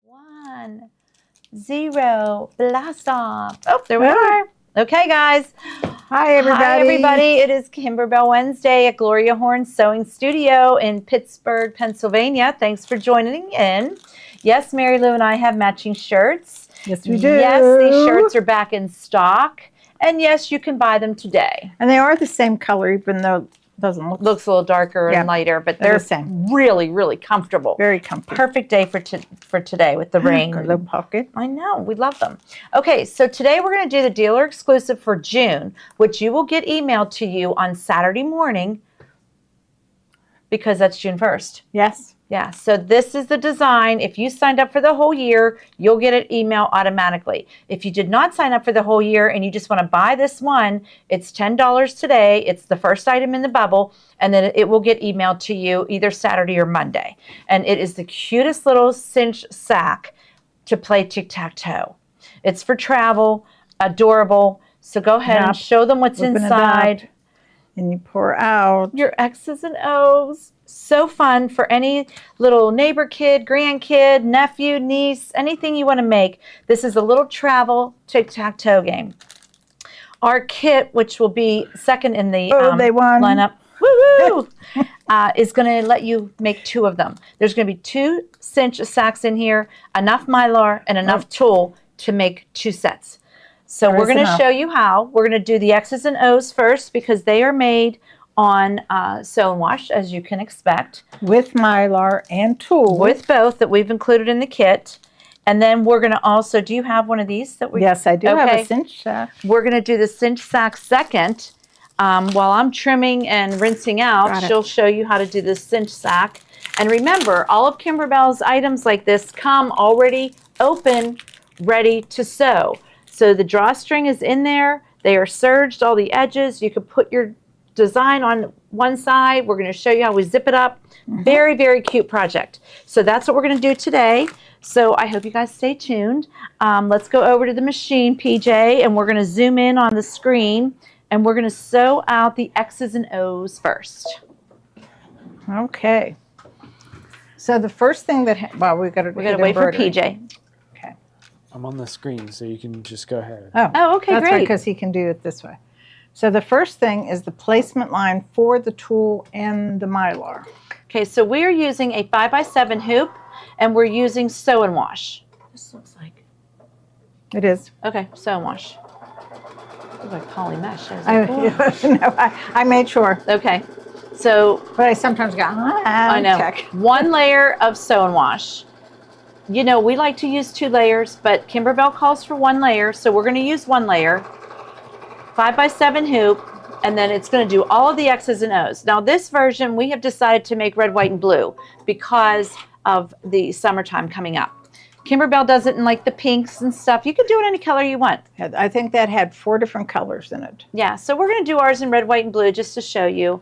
1, 0, blast off. Oh, there we are. Okay, guys. Hi, everybody. Hi, everybody. It is Kimberbell Wednesday at Gloria Horn Sewing Studio in Pittsburgh, Pennsylvania. Thanks for joining in. Yes, Mary Lou and I have matching shirts. Yes, we do. Yes, these shirts are back in stock. And yes, you can buy them today. And they are the same color, even though it doesn't look. Looks a little darker and lighter, but they're the same. Really, really comfortable. Very comfortable. Perfect day for today with the rain. Got a little pocket. I know. We love them. Okay, so today we're going to do the dealer exclusive for June, which you will get emailed to you on Saturday morning because that's June 1st. Yes. Yeah, so this is the design. If you signed up for the whole year, you'll get an email automatically. If you did not sign up for the whole year and you just want to buy this one, it's $10 today. It's the first item in the bubble, and then it will get emailed to you either Saturday or Monday. And it is the cutest little cinch sack to play tic-tac-toe. It's for travel, adorable. So go ahead and show them what's inside. And you pour out your X's and O's. So fun for any little neighbor kid, grandkid, nephew, niece, anything you want to make. This is a little travel tic-tac-toe game. Our kit, which will be second in the lineup, is going to let you make 2 of them. There's going to be 2 cinch sacks in here, enough mylar and enough tulle to make 2 sets. So we're going to show you how. We're going to do the X's and O's first because they are made on sew and wash, as you can expect. With mylar and tulle. With both that we've included in the kit. And then we're going to also, do you have one of these? Yes, I do have a cinch sack. We're going to do the cinch sack second. While I'm trimming and rinsing out, she'll show you how to do the cinch sack. And remember, all of Kimberbell's items like this come already open, ready to sew. So the drawstring is in there. They are serged, all the edges. You can put your design on one side. We're going to show you how we zip it up. Very, very cute project. So that's what we're going to do today. So I hope you guys stay tuned. Let's go over to the machine, PJ, and we're going to zoom in on the screen, and we're going to sew out the X's and O's first. Okay. So the first thing that, well, we got to wait for PJ. Okay. I'm on the screen, so you can just go ahead. Oh, okay, that's great. right, because he can do it this way. So the first thing is the placement line for the tulle and the mylar. Okay, so we're using a 5x7 hoop, and we're using sew and wash. This looks like. It is. Okay, sew and wash. Looks like poly mesh. I made sure. Okay, so. But I sometimes go, I know. Check. 1 layer of sew and wash. You know, we like to use 2 layers, but Kimberbell calls for 1 layer, so we're going to use 1 layer. 5x7 hoop, and then it's going to do all of the X's and O's. Now this version we have decided to make red, white, and blue because of the summertime coming up. Kimberbell does it in like the pinks and stuff. You can do it any color you want. I think that had 4 different colors in it. Yeah, so we're going to do ours in red, white, and blue just to show you.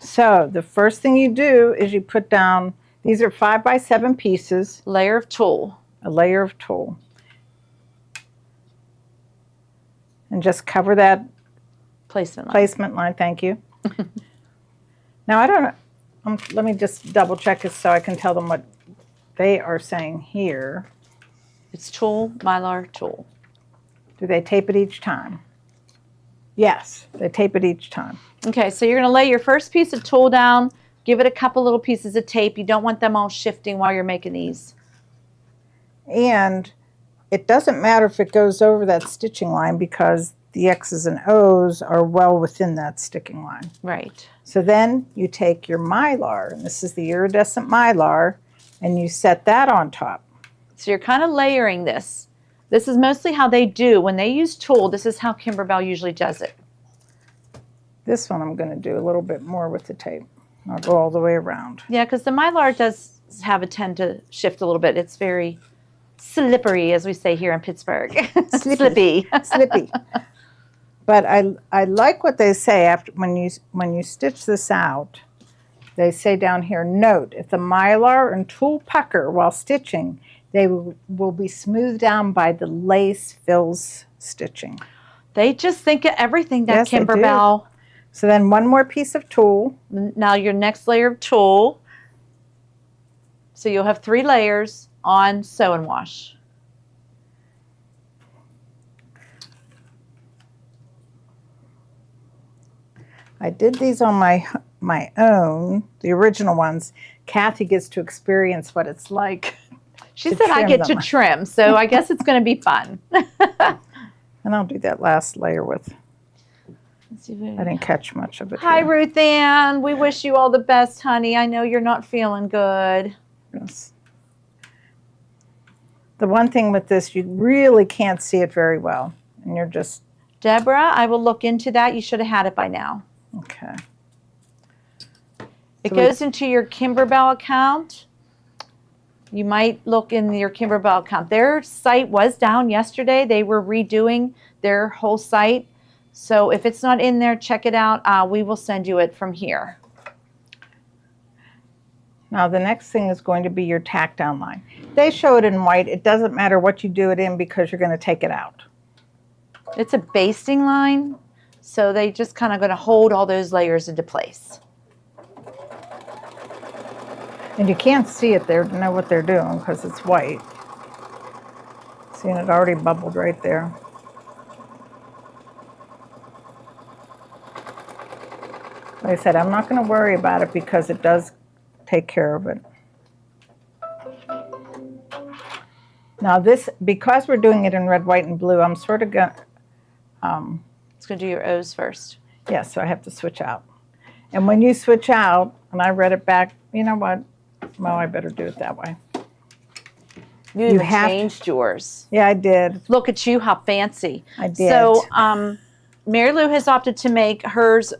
So the first thing you do is you put down, these are 5x7 pieces. Layer of tulle. A layer of tulle. And just cover that placement line. Thank you. Now, I don't know. Let me just double check this so I can tell them what they are saying here. It's tulle, mylar, tulle. Do they tape it each time? Yes, they tape it each time. Okay, so you're going to lay your first piece of tulle down. Give it a couple little pieces of tape. You don't want them all shifting while you're making these. And it doesn't matter if it goes over that stitching line because the X's and O's are well within that sticking line. Right. So then you take your mylar, and this is the iridescent mylar, and you set that on top. So you're kind of layering this. This is mostly how they do. When they use tulle, this is how Kimberbell usually does it. This one I'm going to do a little bit more with the tape. I'll go all the way around. Yeah, because the mylar does have a tend to shift a little bit. It's very slippery, as we say here in Pittsburgh. Slippy. Slippy. But I like what they say after when you stitch this out. They say down here, note, if the mylar and tulle pucker while stitching, they will be smoothed down by the lace fills stitching. They just think of everything, that yes, Kimberbell. So then 1 more piece of tulle. Now your next layer of tulle. So you'll have 3 layers on Sew and Wash. I did these on my own, the original ones. Kathy gets to experience what it's like. She said I get to trim, so I guess it's going to be fun. And I'll do that last layer with. I didn't catch much of it. Hi, Ruth Ann. We wish you all the best, honey. I know you're not feeling good. Yes. The one thing with this, you really can't see it very well. And you're just... Deborah, I will look into that. You should have had it by now. Okay. It goes into your Kimberbell account. You might look in your Kimberbell account. Their site was down yesterday. They were redoing their whole site. So if it's not in there, check it out. We will send you it from here. Now the next thing is going to be your tack down line. They show it in white. It doesn't matter what you do it in because you're going to take it out. It's a basting line, so they just kind of going to hold all those layers into place. And you can't see it there to know what they're doing because it's white. See, and it already bubbled right there. Like I said, I'm not going to worry about it because it does take care of it. Now this, because we're doing it in red, white, and blue, I'm sort of going to... It's going to do your O's first. Yeah, so I have to switch out. And when you switch out, and I read it back, you know what? Well, I better do it that way. You even changed yours. Yeah, I did. Look at you, how fancy. I did. So Mary Lou has opted to make hers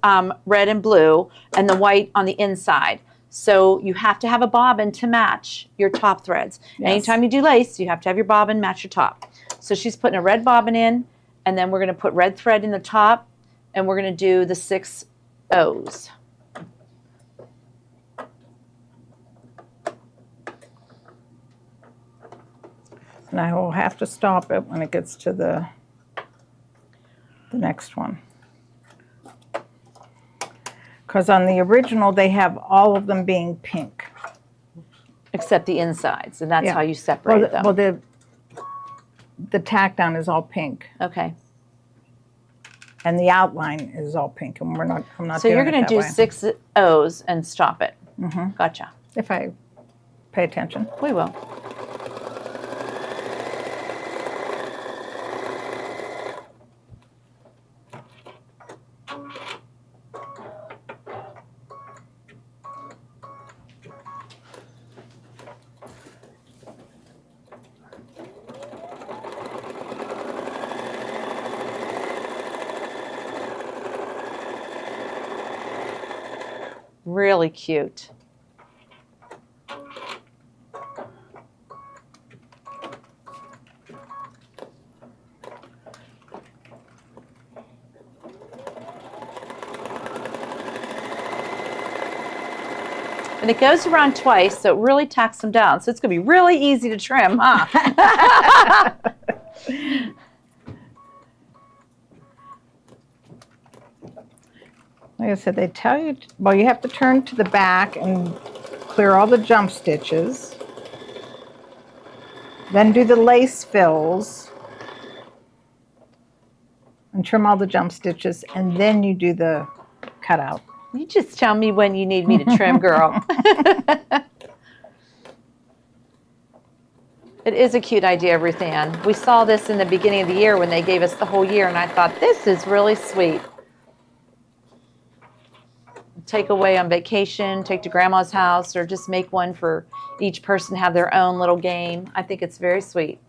red and blue and the white on the inside. So you have to have a bobbin to match your top threads. Yes. Anytime you do lace, you have to have your bobbin match your top. So she's putting a red bobbin in, and then we're going to put red thread in the top, and we're going to do the 6 O's. And I will have to stop it when it gets to the next one. Because on the original, they have all of them being pink. Except the insides, and that's how you separate them. Well, the tack down is all pink. Okay. And the outline is all pink, and I'm not so doing it that way. So you're going to do 6 O's and stop it. Mm-hmm. Gotcha. If I pay attention. We will. Really cute. And it goes around twice, so it really tacks them down. So it's going to be really easy to trim, huh? Like I said, they tell you, well, you have to turn to the back and clear all the jump stitches. Then do the lace fills and trim all the jump stitches, and then you do the cutout. You just tell me when you need me to trim, girl. It is a cute idea, Ruth Ann. We saw this in the beginning of the year when they gave us the whole year, and I thought, this is really sweet. Take away on vacation, take to grandma's house, or just make one for each person to have their own little game. I think it's very sweet.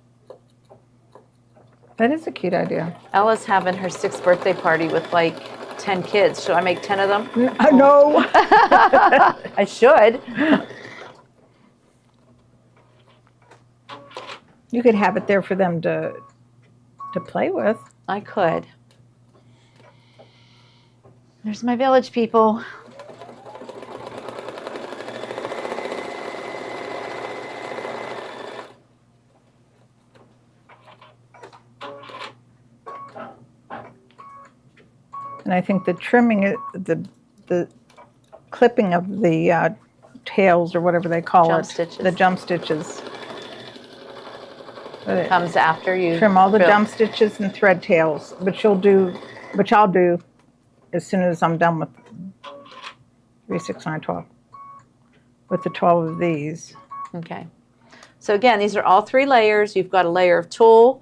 That is a cute idea. Ella's having her 6th birthday party with like 10 kids. Should I make 10 of them? No. I should. You could have it there for them to play with. I could. There's my village people. And I think the trimming, the clipping of the tails or whatever they call Jump it, stitches. the jump stitches, Comes after you trim all the fill. jump stitches and thread tails, which I'll do as soon as I'm done with 3, 6, 9, 12. With the 12 of these. Okay. So again, these are all 3 layers. You've got a layer of tulle,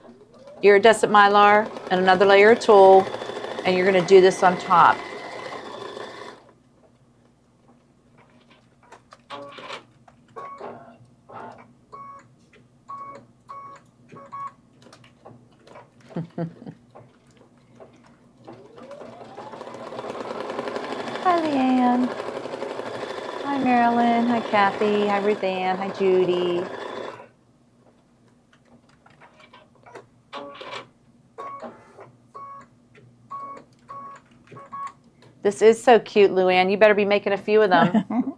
iridescent mylar, and another layer of tulle, and you're going to do this on top. Hi, Leanne. Hi, Marilyn. Hi, Kathy. Hi, Ruth Ann. Hi, Judy. This is so cute, Luann. You better be making a few of them.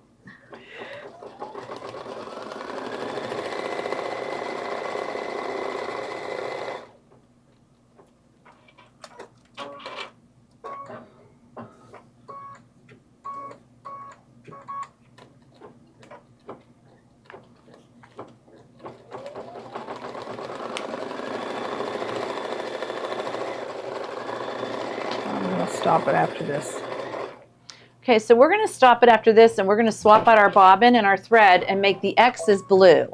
Stop it after this. Okay, so we're going to stop it after this, and we're going to swap out our bobbin and our thread and make the X's blue.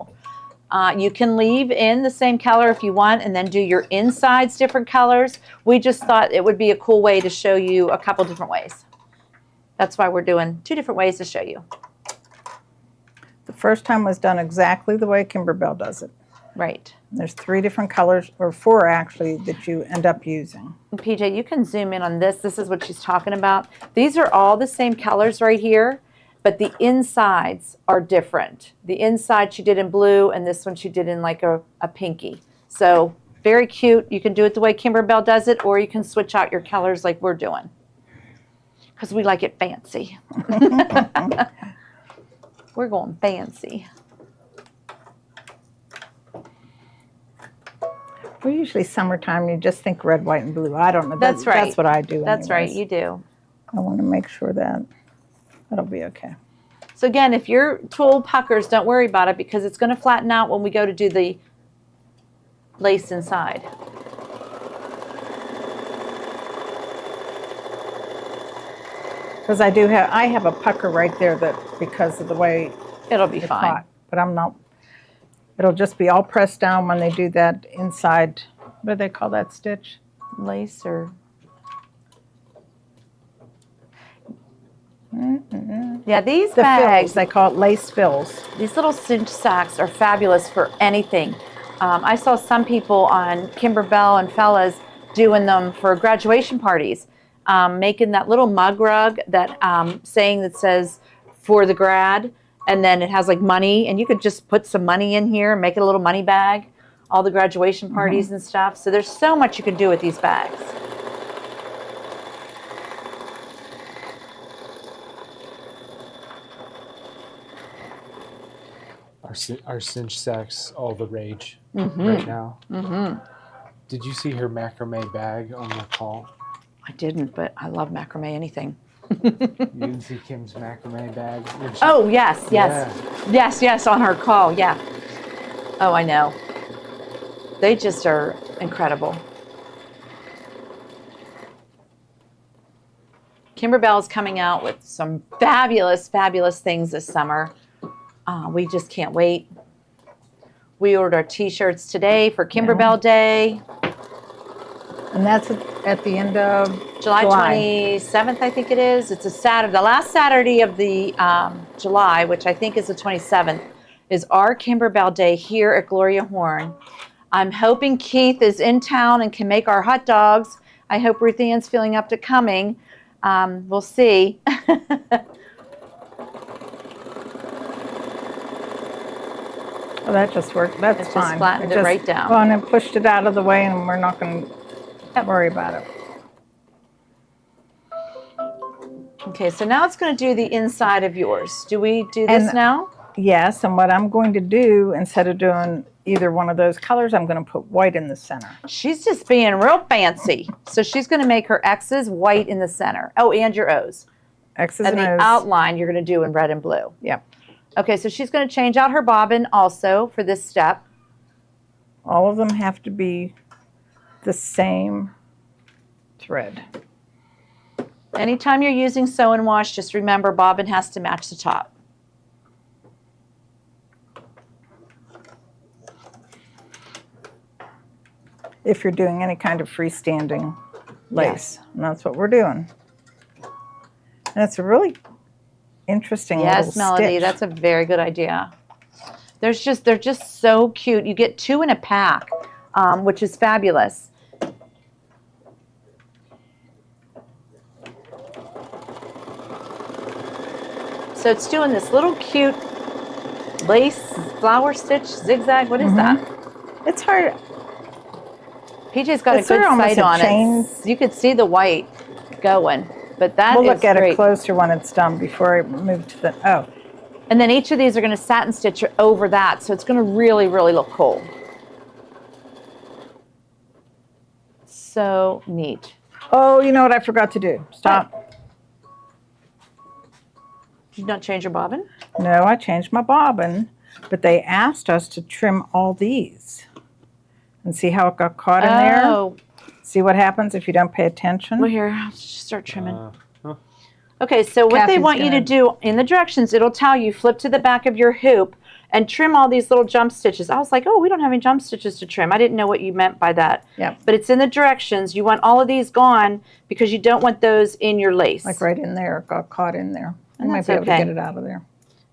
You can leave in the same color if you want and then do your insides different colors. We just thought it would be a cool way to show you a couple different ways. That's why we're doing 2 different ways to show you. The first time was done exactly the way Kimberbell does it. Right. There's 3 different colors, or 4 actually, that you end up using. And PJ, you can zoom in on this. This is what she's talking about. These are all the same colors right here, but the insides are different. The inside she did in blue, and this one she did in like a pinky. So very cute. You can do it the way Kimberbell does it, or you can switch out your colors like we're doing, because we like it fancy. We're going fancy. Well, usually summertime, you just think red, white, and blue. I don't know. That's right. That's what I do. That's right. anyways. You do. I want to make sure that that'll be okay. So again, if your tulle puckers, don't worry about it because it's going to flatten out when we go to do the lace inside. Because I have a pucker right there that because of the way It'll be it's fine. hot, but I'm not. It'll just be all pressed down when they do that inside. What do they call that stitch? Lace or... Yeah, these The bags, fills. They call it lace fills. these little cinch sacks are fabulous for anything. I saw some people on Kimberbell and Fellas doing them for graduation parties, making that little mug rug, that saying that says for the grad, and then it has like money, and you could just put some money in here and make it a little money bag, all the graduation parties and stuff. So there's so much you can do with these bags. Our cinch sacks all the rage right now. Did you see her macrame bag on the call? I didn't, but I love macrame anything. You didn't see Kim's macrame bag? Oh, yes, yes. Yes, yes, on her call, yeah. Oh, I know. They just are incredible. Kimberbell is coming out with some fabulous, fabulous things this summer. We just can't wait. We ordered our t-shirts today for Kimberbell Day. And that's at the end of July 27th, I think it is. It's a Saturday. The last Saturday of the July, which I think is the 27th, is our Kimberbell Day here at Gloria Horn. I'm hoping Keith is in town and can make our hot dogs. I hope Ruth Ann's feeling up to coming. We'll see. Oh, that just worked. That's It just fine. flattened it right down. Well, and it pushed it out of the way, and we're not going to worry about it. Okay, so now it's going to do the inside of yours. Do we do this now? Yes, and what I'm going to do, instead of doing either one of those colors, I'm going to put white in the center. She's just being real fancy. So she's going to make her X's white in the center. Oh, and your O's. X's And and the O's. outline you're going to do in red and blue. Yep. Okay, so she's going to change out her bobbin also for this step. All of them have to be the same thread. Anytime you're using sew and wash, just remember bobbin has to match the top. If you're doing any kind of freestanding lace. Yes. And that's what we're doing. And it's a really interesting Yes, little Melody, stitch. that's a very good idea. They're just so cute. You get 2 in a pack, which is fabulous. So it's doing this little cute lace flower stitch zigzag. What is that? It's hard. PJ's got It's a good sort of almost sight a on chain. it. You could see the white going, but that We'll is look at great. it closer when it's done before I move to the, oh. And then each of these are going to satin stitch over that, so it's going to really, really look cool. So neat. Oh, you know what I forgot to do? Stop. Did you not change your bobbin? No, I changed my bobbin, but they asked us to trim all these. And see how it got caught in there? Oh, See what happens if you don't pay attention? well here, I'll just start trimming. Okay, so what they Kathy's want you to gonna- do in the directions, it'll tell you flip to the back of your hoop and trim all these little jump stitches. I was like, oh, we don't have any jump stitches to trim. I didn't know what you meant by that. Yep. But it's in the directions. You want all of these gone because you don't want those in your lace. Like right in there, it got caught in there. I And might that's be able okay. to get it out of there.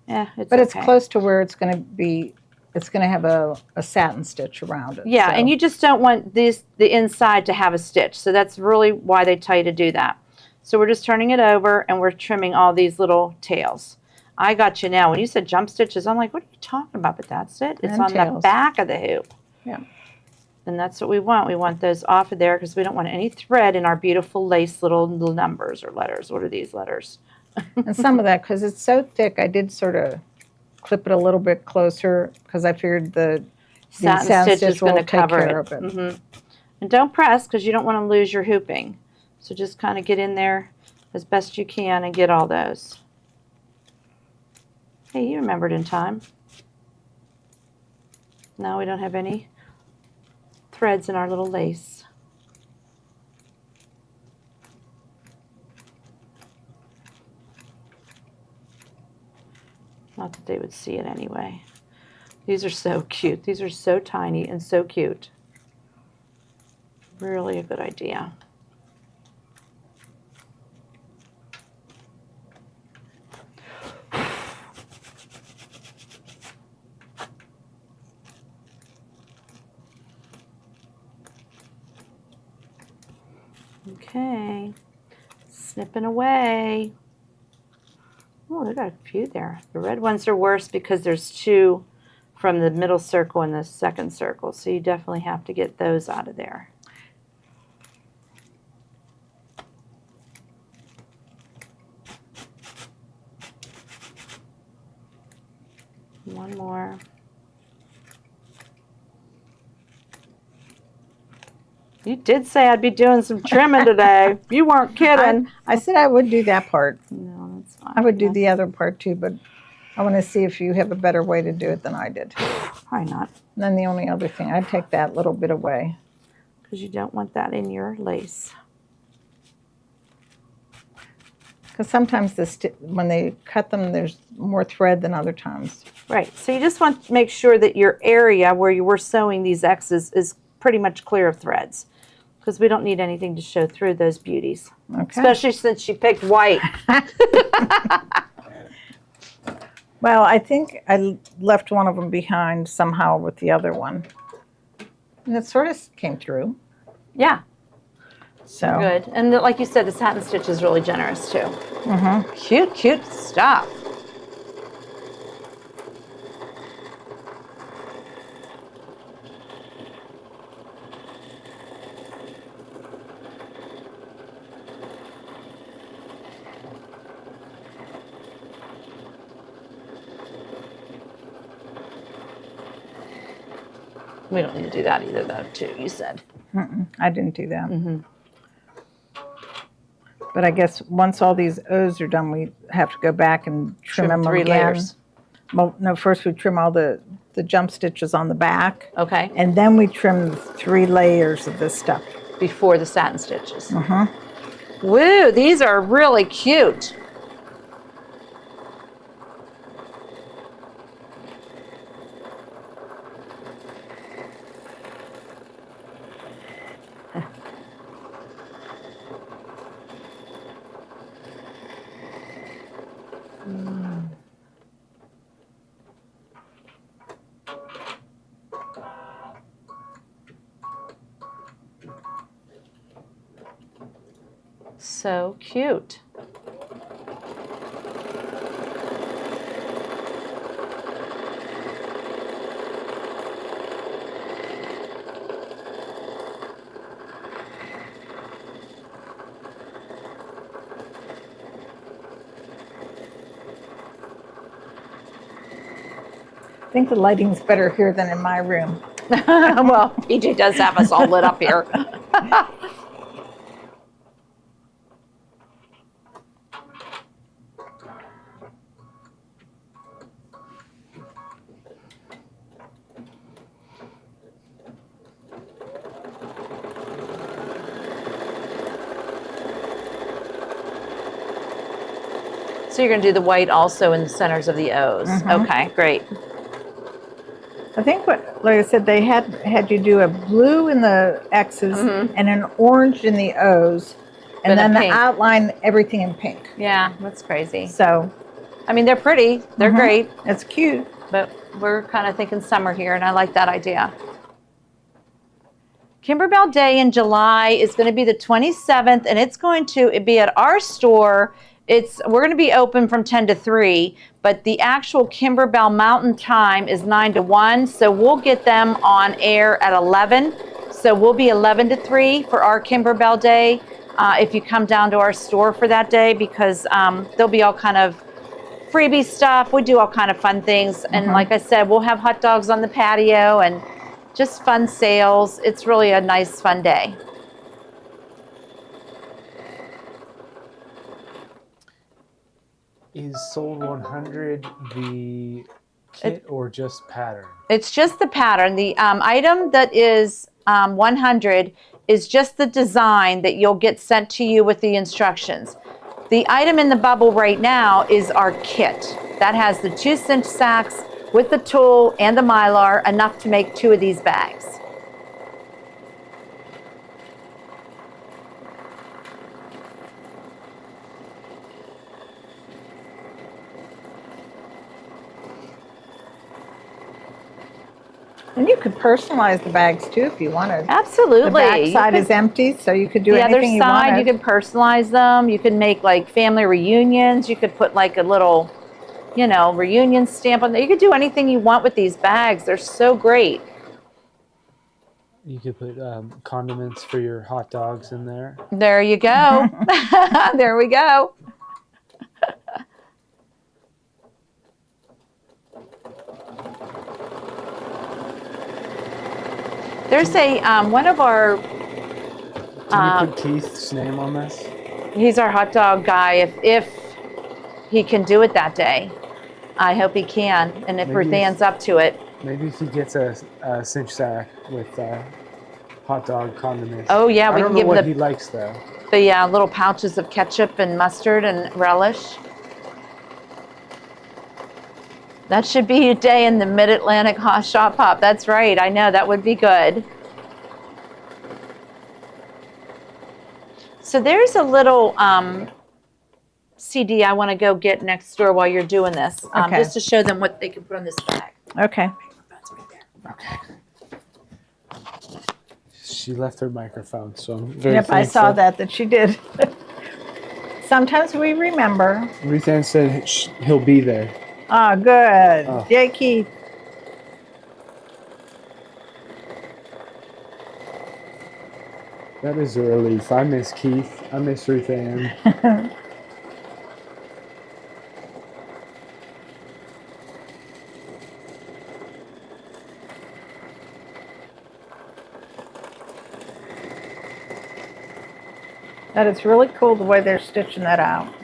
Yeah, it's But okay. it's close to where it's going to be, it's going to have a satin stitch around it. Yeah, so. and you just don't want the inside to have a stitch. So that's really why they tell you to do that. So we're just turning it over and we're trimming all these little tails. I got you now. When you said jump stitches, I'm like, what are you talking about? But that's it. It's And on the tails. back of the hoop. Yeah. And that's what we want. We want those off of there because we don't want any thread in our beautiful lace little numbers or letters. What are these letters? And some of that, because it's so thick, I did sort of clip it a little bit closer because I figured the Satin stitch is going to will take cover care it. of it. Mhm. And don't press because you don't want to lose your hooping. So just kind of get in there as best you can and get all those. Hey, you remembered in time. Now we don't have any threads in our little lace. Not that they would see it anyway. These are so cute. These are so tiny and so cute. Really a good idea. Okay, snipping away. Oh, they got a few there. The red ones are worse because there's 2 from the middle circle and the second circle, so you definitely have to get those out of there. One more. You did say I'd be doing some trimming today. You weren't kidding. I said I would do that part. No, that's fine. I would do the other part too, but I want to see if you have a better way to do it than I did. Probably not, And then the only other thing, I'd take that little bit away. because you don't want that in your lace. Because sometimes when they cut them, there's more thread than other times. Right. So you just want to make sure that your area where you were sewing these X's is pretty much clear of threads, because we don't need anything to show through those beauties, Okay. especially since she picked white. Well, I think I left one of them behind somehow with the other one. And it sort of came through. Yeah, So good. And like you said, the satin stitch is really generous too. Cute, cute stuff. We don't need to do that either, though, too, you said. I didn't do that. But I guess once all these O's are done, we have to go back and trim them 3 again. layers. Well, no, first we trim all the jump stitches on the back. Okay. And then we trim the 3 layers of this stuff. Before the satin stitches. Woo, these are really cute. So cute. I think the lighting's better here than in my room. Well, PJ does have us all lit up here. So you're going to do the white also in the centers of the O's. Okay, great. I think what, like I said, they had you do a blue in the X's and an orange in the O's, and then the outline everything in pink. Yeah, that's crazy. So, I mean, they're pretty. They're great. It's cute. But we're kind of thinking summer here, and I like that idea. Kimberbell Day in July is going to be the 27th, and it's going to be at our store. We're going to be open from 10 to 3, but the actual Kimberbell Mountain time is 9 to 1, so we'll get them on air at 11. So we'll be 11 to 3 for our Kimberbell Day if you come down to our store for that day, because there'll be all kind of freebie stuff. We do all kind of fun things, and like I said, we'll have hot dogs on the patio and just fun sales. It's really a nice, fun day. Is Sold 100 the kit or just pattern? It's just the pattern. The item that is 100 is just the design that you'll get sent to you with the instructions. The item in the bubble right now is our kit. That has the 2 cinch sacks with the tulle and the mylar, enough to make 2 of these bags. And you could personalize the bags too if you wanted. Absolutely. The back side is empty, so you could do the other anything you side, wanted. you can personalize them. You can make like family reunions. You could put like a little, you know, reunion stamp on there. You could do anything you want with these bags. They're so great. You could put condiments for your hot dogs in there. There you go. There we go. There's a one of our. Can you put Keith's name on this? He's our hot dog guy. If he can do it that day, I hope he can. And if Ruthan's up to it. Maybe if he gets a cinch sack with hot dog condiments. Oh yeah, I don't know what he likes though. The little pouches of ketchup and mustard and relish. That should be a day in the Mid-Atlantic Hot Shop Pop. That's right. I know, that would be good. So there's a little CD I want to go get next door while you're doing this, just to show them what they can put on this bag. Okay. Okay. She left her microphone, so I'm very Yep, thankful. I saw that she did. Sometimes we remember. Ruthann said he'll be there. Oh, good. Oh. Yay, Keith. That is a relief. I miss Keith. I miss Ruthann. That is really cool the way they're stitching that out.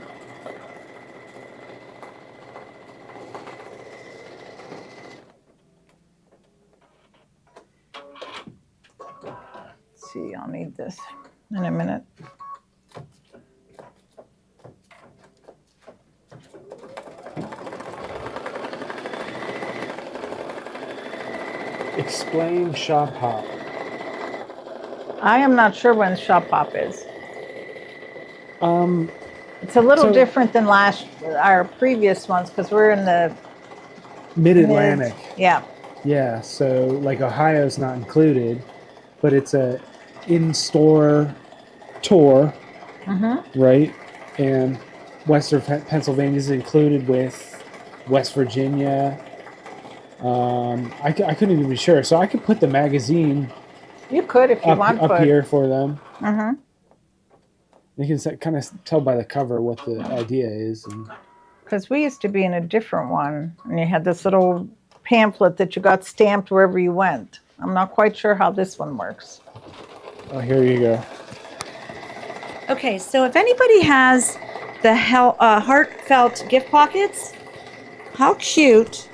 see, I'll need this in a minute. Explain shop hop. I am not sure when shop hop is. It's a little So- different than our previous ones because we're in the Mid-Atlantic. Yeah. Yeah, so like Ohio's not included, but it's a in-store tour, right? And Western Pennsylvania is included with West Virginia. I couldn't even be sure, so I could put the magazine You could if you want up to. here for them. Mm-hmm. You can kind of tell by the cover what the idea is. And Because we used to be in a different one, and you had this little pamphlet that you got stamped wherever you went. I'm not quite sure how this one works. oh, here you go. Okay, so if anybody has the heartfelt gift pockets, how cute.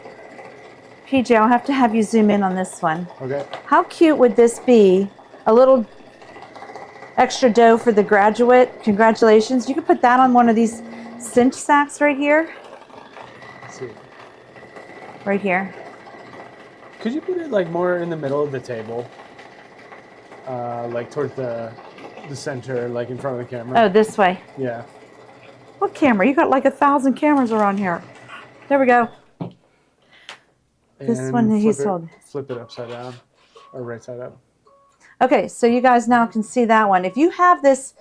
PJ, I'll have to have you zoom in on this one. Okay. How cute would this be? A little extra dough for the graduate. Congratulations. You could put that on one of these cinch sacks right here. Let's see. Right here. Could you put it like more in the middle of the table? Like towards the center, like in front of the camera? Oh, this way. Yeah. What camera? You got like 1,000 cameras around here. There we go. This And one that he's flip it- holding. Flip it upside down or right side up. Okay, so you guys now can see that one. If you have this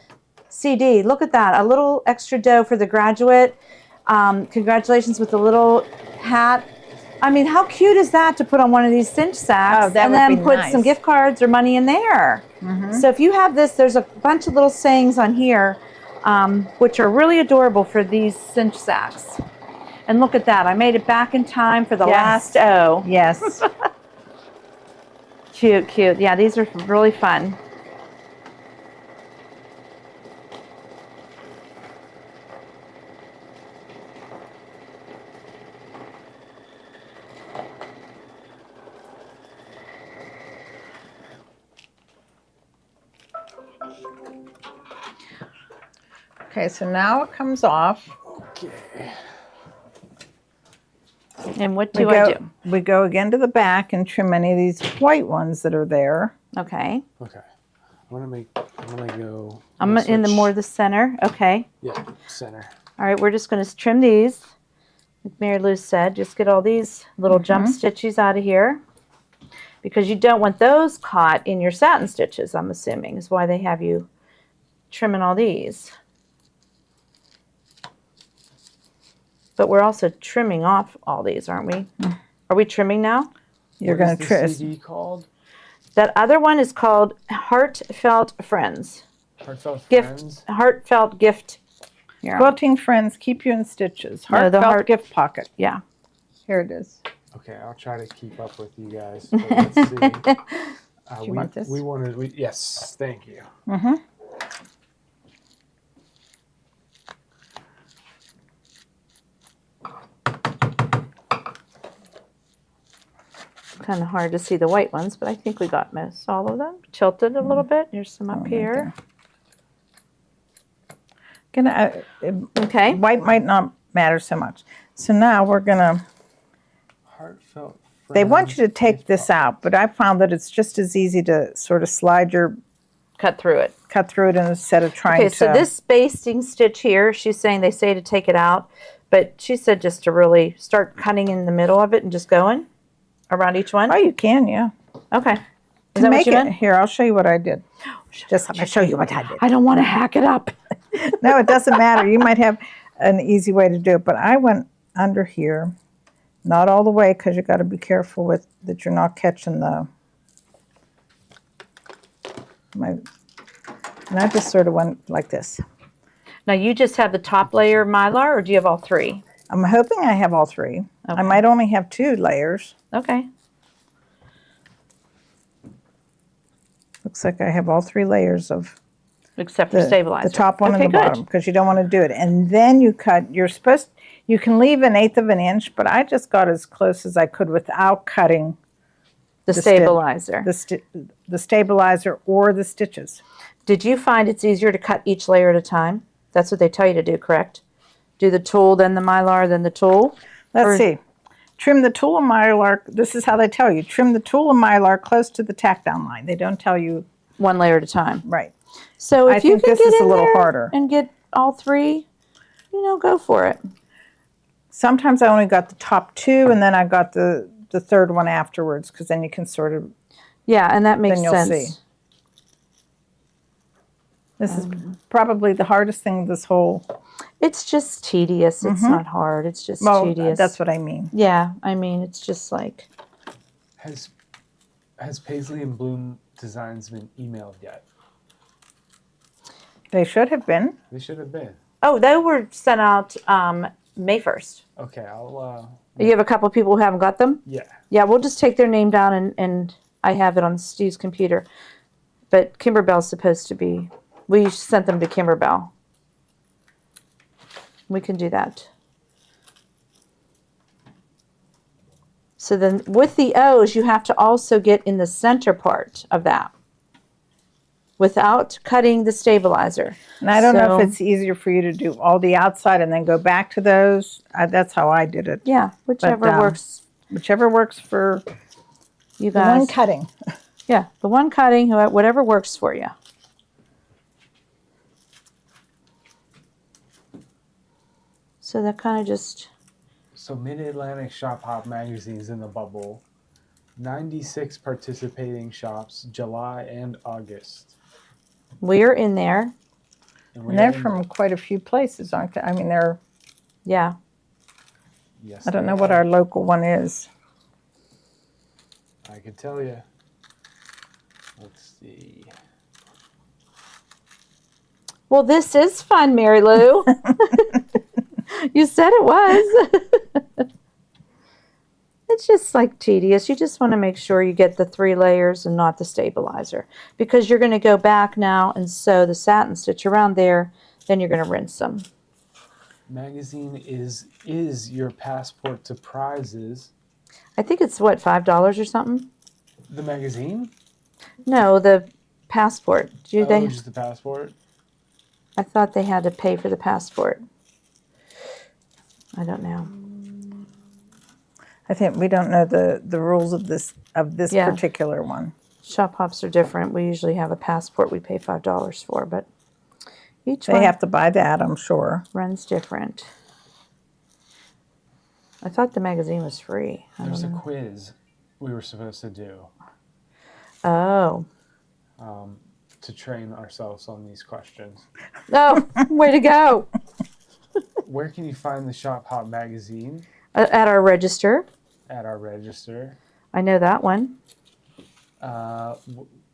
CD, look at that. A little extra dough for the graduate. Congratulations with the little hat. I mean, how cute is that to put on one of these cinch sacks Oh, that and would then be put nice. some gift cards or money in there? So if you have this, there's a bunch of little sayings on here, which are really adorable for these cinch sacks. And look at that. I made it back in time for the Yes. last O. Yes. Cute, cute. Yeah, these are really fun. Okay, so now it comes off. Okay. And what do I do? We go again to the back and trim any of these white ones that are there. Okay. Okay. I'm gonna go. I'm in the switch- more the center. Okay. Yeah, center. All right, we're just going to trim these. Like Mary Lou said, just get all these little jump stitches out of here. Because you don't want those caught in your satin stitches, I'm assuming, is why they have you trimming all these. But we're also trimming off all these, aren't we? Are we trimming now? You're What going is to the trim. CD called? That other one is called Heartfelt Friends. Heartfelt Gift. Friends. Heartfelt Gift. Here. Quilting Friends, keep you in stitches. No, the Heartfelt heart- gift pocket. Yeah. Here it is. Okay, I'll try to keep up with you guys. But let's see. Do you want this? Yes, thank you. Mm-hmm. Kind of hard to see the white ones, but I think we got most all of them. Tilted a little bit. Here's some up right here. Okay. White might not matter so much. So now we're gonna. Heartfelt Friends. They want you to take this out, but I found that it's just as easy to sort of slide your Cut through it. cut through it instead of trying Okay, to. so this basting stitch here, she's saying they say to take it out, but she said just to really start cutting in the middle of it and just going around each one. Oh, you can, yeah. Okay. Is To that what make you it meant? here, I'll show you what I did. Just let me show you what I did. I don't want to hack it up. No, it doesn't matter. You might have an easy way to do it, but I went under here, not all the way because you got to be careful with that you're not catching the. And I just sort of went like this. Now you just have the top layer of Mylar, or do you have all three? I'm hoping I have all three. I Okay. might only have 2 layers. Okay. Looks like I have all 3 layers of Except for stabilizer. the top one okay, and the good. bottom because you don't want to do it. And then you cut. You can leave 1/8 of an inch, but I just got as close as I could without cutting The sti- stabilizer. the stabilizer or the stitches. Did you find it's easier to cut each layer at a time? That's what they tell you to do, correct? Do the tool, then the Mylar, then the tool? Let's see. Trim the tool and Mylar. This is how they tell you. Trim the tool and Mylar close to the tack down line. They don't tell you. One layer at a time. Right. So if I you think can this get is a in little there harder. and get all three, go for it. Sometimes I only got the top two, and then I got the third one afterwards, because then you can sort of. Yeah, and that makes Then you'll sense. see. This is probably the hardest thing. This whole. It's just tedious. It's not hard. It's just tedious. That's what I mean. Yeah, I mean, it's just like. Has Paisley and Bloom Designs been emailed yet? They should have been. They should have been. Oh, they were sent out May 1st. Okay, I'll. You have a couple of people who haven't got them? Yeah. Yeah, we'll just take their name down and I have it on Steve's computer. But Kimberbell's supposed to be. We sent them to Kimberbell. We can do that. So then with the O's, you have to also get in the center part of that without cutting the stabilizer. And I don't know if So- it's easier for you to do all the outside and then go back to those. That's how I did it. Yeah, whichever works. Whichever works for You the one guys. cutting. Yeah, the one cutting, whatever works for you. So that kind of just, So Mid-Atlantic Shop Hop magazine's in the bubble. 96 participating shops, July and August. we're in there. And they're from quite a few places, aren't they? I mean, they're. Yeah. Yes, I don't they know what are. our local one is. I can tell you. Let's see. Well, this is fun, Mary Lou. You said it was. It's just like tedious. You just want to make sure you get the 3 layers and not the stabilizer, because you're going to go back now and sew the satin stitch around there. Then you're going to rinse them. Magazine is your passport to prizes. I think it's what, $5 or something? The magazine? No, the passport. Do they? Just the passport? I thought they had to pay for the passport. I don't know. I think we don't know the rules of this Yeah. particular one. Shop hops are different. We usually have a passport we pay $5 for, but each They one have to buy that, I'm sure. runs different. I thought the magazine was free. I There's a don't know. quiz we were supposed to do Oh. to train ourselves on these questions. Oh, way to go. Where can you find the Shop Hop magazine? At our register. At our register. I know that one.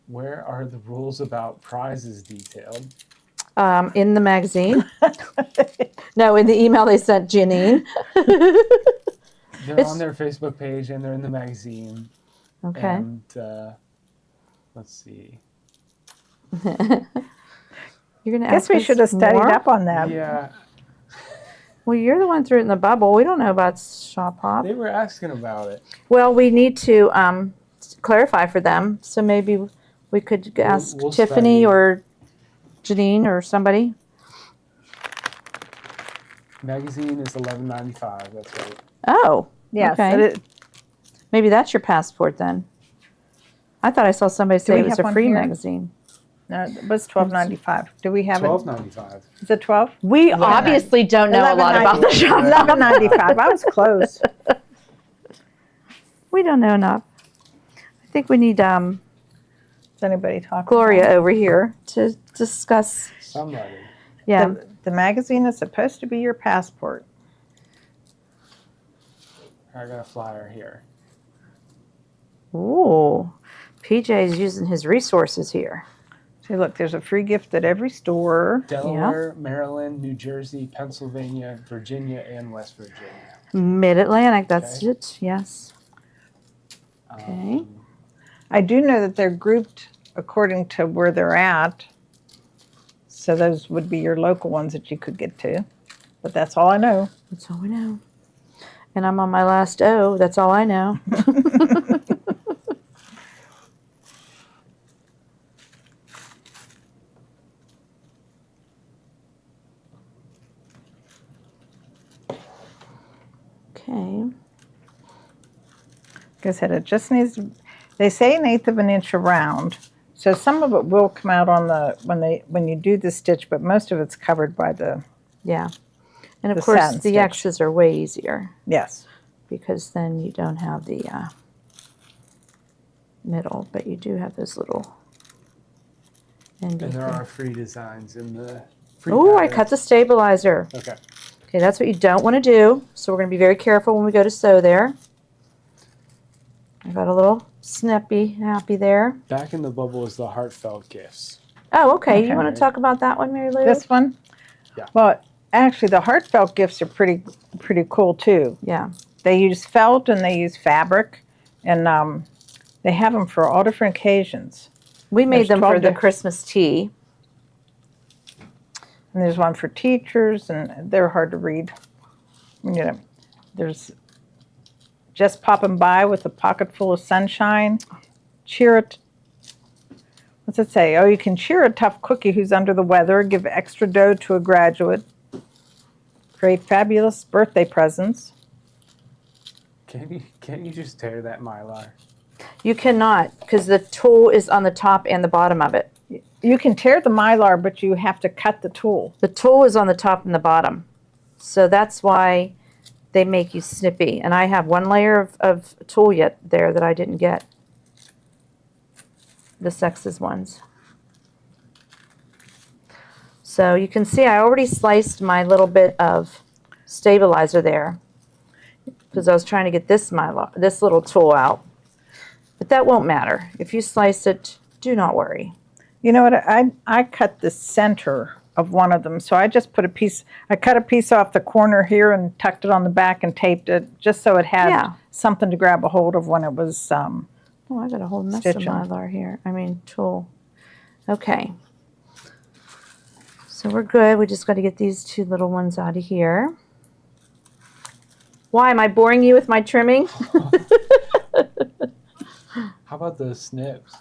Where are the rules about prizes detailed? In the magazine. No, in the email they sent Janine. They're on their Facebook page and they're in the magazine. Okay. And let's see. You're going to I guess ask we us should have studied more? up on that. Yeah, Well, you're the one threw it in the bubble. We don't know about Shop Hop. they were asking about it. Well, we need to clarify for them. So maybe we could ask we'll Tiffany study. or Janine or somebody. Magazine is $11.95. That's right. Oh, Yes. okay. Maybe that's your passport then. I thought I saw somebody say we it was have a one free here? magazine. No, it was $12.95. Do we have it? $12.95. Is it 12? We obviously don't know a lot about the shop. $11.95. I was close. We don't know enough. I think we need Does anybody talk? Gloria over here to discuss. Somebody. Yeah. The magazine is supposed to be your passport. I got a flyer here. Ooh, PJ's using his resources here. See, look, there's a free gift at every store. Delaware, Maryland, New Jersey, Pennsylvania, Virginia, and West Virginia. Mid-Atlantic, that's Okay. it. Yes. Okay. I do know that they're grouped according to where they're at. So those would be your local ones that you could get to. But that's all I know. That's all we know. And I'm on my last O. That's all I know. Okay. Like I said, it just needs, they say 1/8 of an inch around. So some of it will come out on the, when you do the stitch, but most of it's covered by the, Yeah. And of the course, satin the stitch. X's are way easier yes. because then you don't have the middle, but you do have those little And there are free designs in the free Oh, I pattern. cut the stabilizer. Okay. Okay, that's what you don't want to do. So we're going to be very careful when we go to sew there. I got a little happy there. Back in the bubble is the heartfelt gifts. Oh, okay. Okay. You want to talk about that one, Mary Lou? This one? Yeah. Well, actually, the heartfelt gifts are pretty cool too. Yeah. They use felt and they use fabric, and they have them for all different occasions. We made There's them for 12 the Christmas tea. And there's one for teachers, and they're hard to read. You know, there's just popping by with a pocket full of sunshine. Cheer it. What's it say? Oh, you can cheer a tough cookie who's under the weather. Give extra dough to a graduate. Create fabulous birthday presents. Can't you just tear that Mylar? You cannot because the tool is on the top and the bottom of it. You can tear the Mylar, but you have to cut the tool. The tool is on the top and the bottom. So that's why they make you snippy. And I have one layer of tool yet there that I didn't get. The X's ones. So you can see I already sliced my little bit of stabilizer there because I was trying to get this little tool out. But that won't matter. If you slice it, do not worry. You know what? I cut the center of one of them, so I just put I cut a piece off the corner here and tucked it on the back and taped it just so it had something to grab a hold of when it was Oh, I got a whole mess stitching. of Mylar here. Tool. Okay. So we're good. We just got to get these two little ones out of here. Why? Am I boring you with my trimming? How about the snips?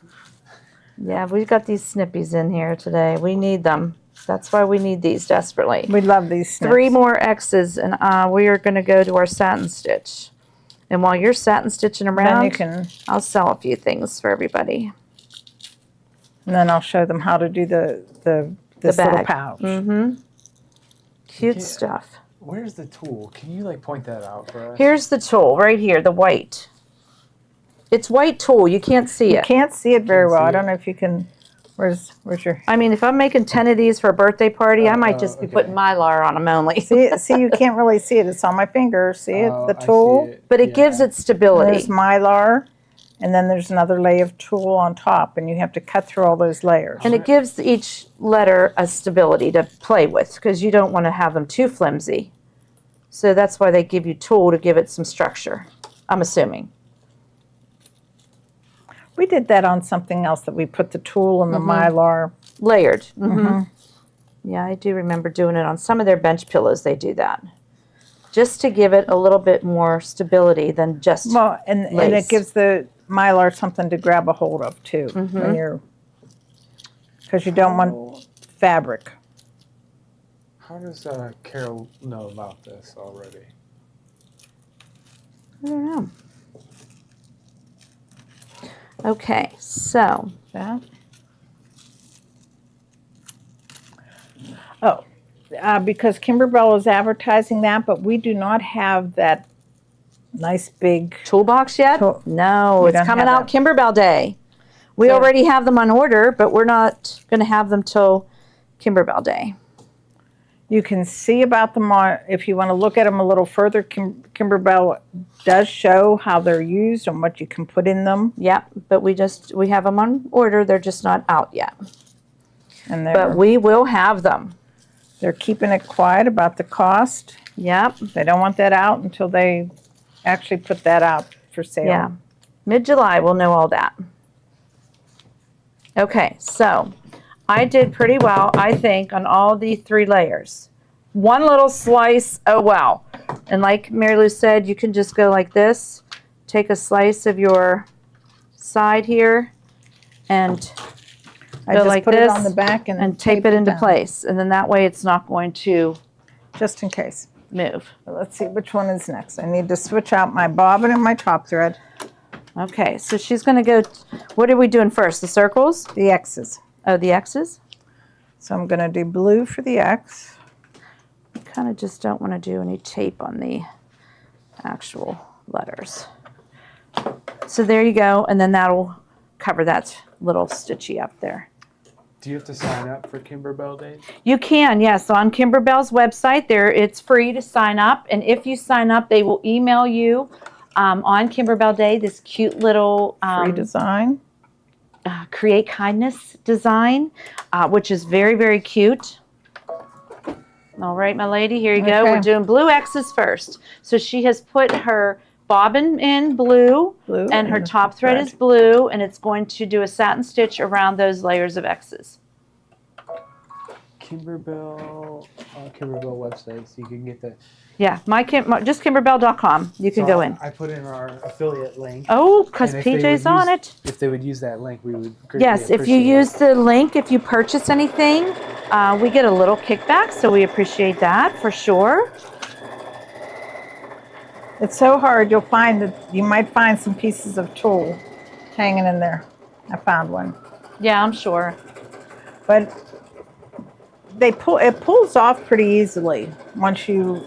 Yeah, we've got these snippies in here today. We need them. That's why we need these desperately. We love these snips. 3 more X's, and we are going to go to our satin stitch. And while you're satin stitching around, I'll sell a few things for everybody. And then I'll show them how to do this little pouch. Mm-hmm. Cute stuff. Where's the tool? Can you like point that out for us? Here's the tool right here, the white. It's white tool. You can't see it. You can't see it very well. see I don't it. know if you can. Where's your? I mean, if I'm making 10 of these for a birthday party, I might just be okay. putting Mylar on them only. See, you can't really see it. It's on my finger. See it? Oh, The I see tool. it. But it gives it stability. There's Mylar, and then there's another layer of tool on top, and you have to cut through all those layers. And it gives each letter a stability to play with because you don't want to have them too flimsy. So that's why they give you tool to give it some structure, I'm assuming. We did that on something else that we put the tool and the Mylar. Layered. Yeah, I do remember doing it on some of their bench pillows. They do that. Just to give it a little bit more stability than just Well, and it gives the Mylar something to grab a hold of too when you're, because you don't want fabric. How does Carol know about this already? I don't know. Okay, so That. Oh, because Kimberbell is advertising that, but we do not have that nice big. toolbox yet? No, We it's don't coming have out Kimberbell Day. We So- already have them on order, but we're not going to have them till Kimberbell Day. You can see about them on, if you want to look at them a little further, Kimberbell does show how they're used and what you can put in them. Yeah, but we have them on order. They're just not out yet. And But we will have them. they're keeping it quiet about the cost. Yep. They don't want that out until they actually put that out for sale. Yeah. Mid-July, we'll know all that. Okay, so I did pretty well, I think, on all the 3 layers. One little slice, oh wow. And like Mary Lou said, you can just go like this. Take a slice of your side here and I go just like put this it on the back and tape it into down, place. And then that way it's not going to just in case. move. Let's see which one is next. I need to switch out my bobbin and my top thread. Okay, so she's going to go, what are we doing first? The circles? The X's. Oh, the X's? So I'm going to do blue for the X. I kind of just don't want to do any tape on the actual letters. So there you go, and then that'll cover that little stitchy up there. Do you have to sign up for Kimberbell Days? You can, yes. So on Kimberbell's website, it's free to sign up, and if you sign up, they will email you on Kimberbell Day this cute little Free design. Create Kindness design, which is very, very cute. All right, my lady, here you go. Okay. We're doing blue X's first. So she has put her bobbin in blue and her top thread is blue, and it's going to do a satin stitch around those layers of X's. Kimberbell website, so you can get the. Yeah, just kimberbell.com. You can go in. I put in our affiliate link. Oh, because and if they PJ's would on use- it. If they would use that link, we would greatly Yes, if you appreciate use it. the link, if you purchase anything, we get a little kickback, so we appreciate that for sure. It's so hard. You'll find that you might find some pieces of tulle hanging in there. I found one. Yeah, I'm sure. But it pulls off pretty easily once you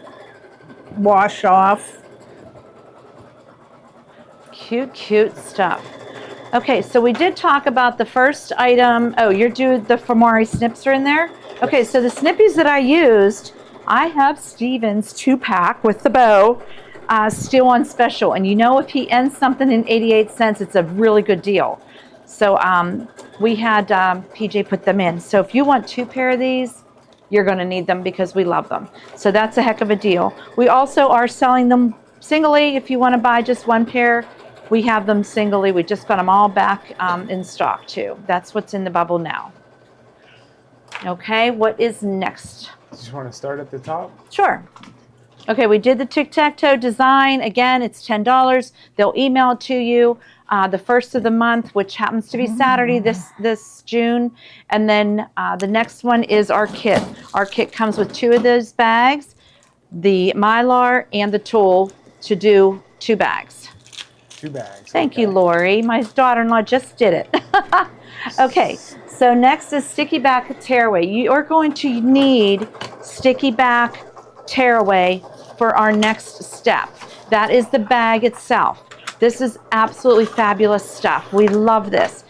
wash off. Cute, cute stuff. Okay, so we did talk about the first item. Oh, you're doing the Famari snips are in there? Okay, so the snippies that I used, I have Steven's 2-pack with the bow still on special. And you know, if he ends something in 88 cents, it's a really good deal. So we had PJ put them in. So if you want 2 pair of these, you're going to need them because we love them. So that's a heck of a deal. We also are selling them singly. If you want to buy just 1 pair, we have them singly. We just got them all back in stock too. That's what's in the bubble now. Okay, what is next? Just want to start at the top. Sure. Okay, we did the Tic-Tac-Toe design. Again, it's $10. They'll email it to you the first of the month, which happens to be Saturday this June. And then the next one is our kit. Our kit comes with 2 of those bags, the Mylar and the tulle to do 2 bags. 2 bags. Thank you, Lori. My daughter-in-law just did it. Okay, so next is sticky back tearaway. You are going to need sticky back tearaway for our next step. That is the bag itself. This is absolutely fabulous stuff. We love this.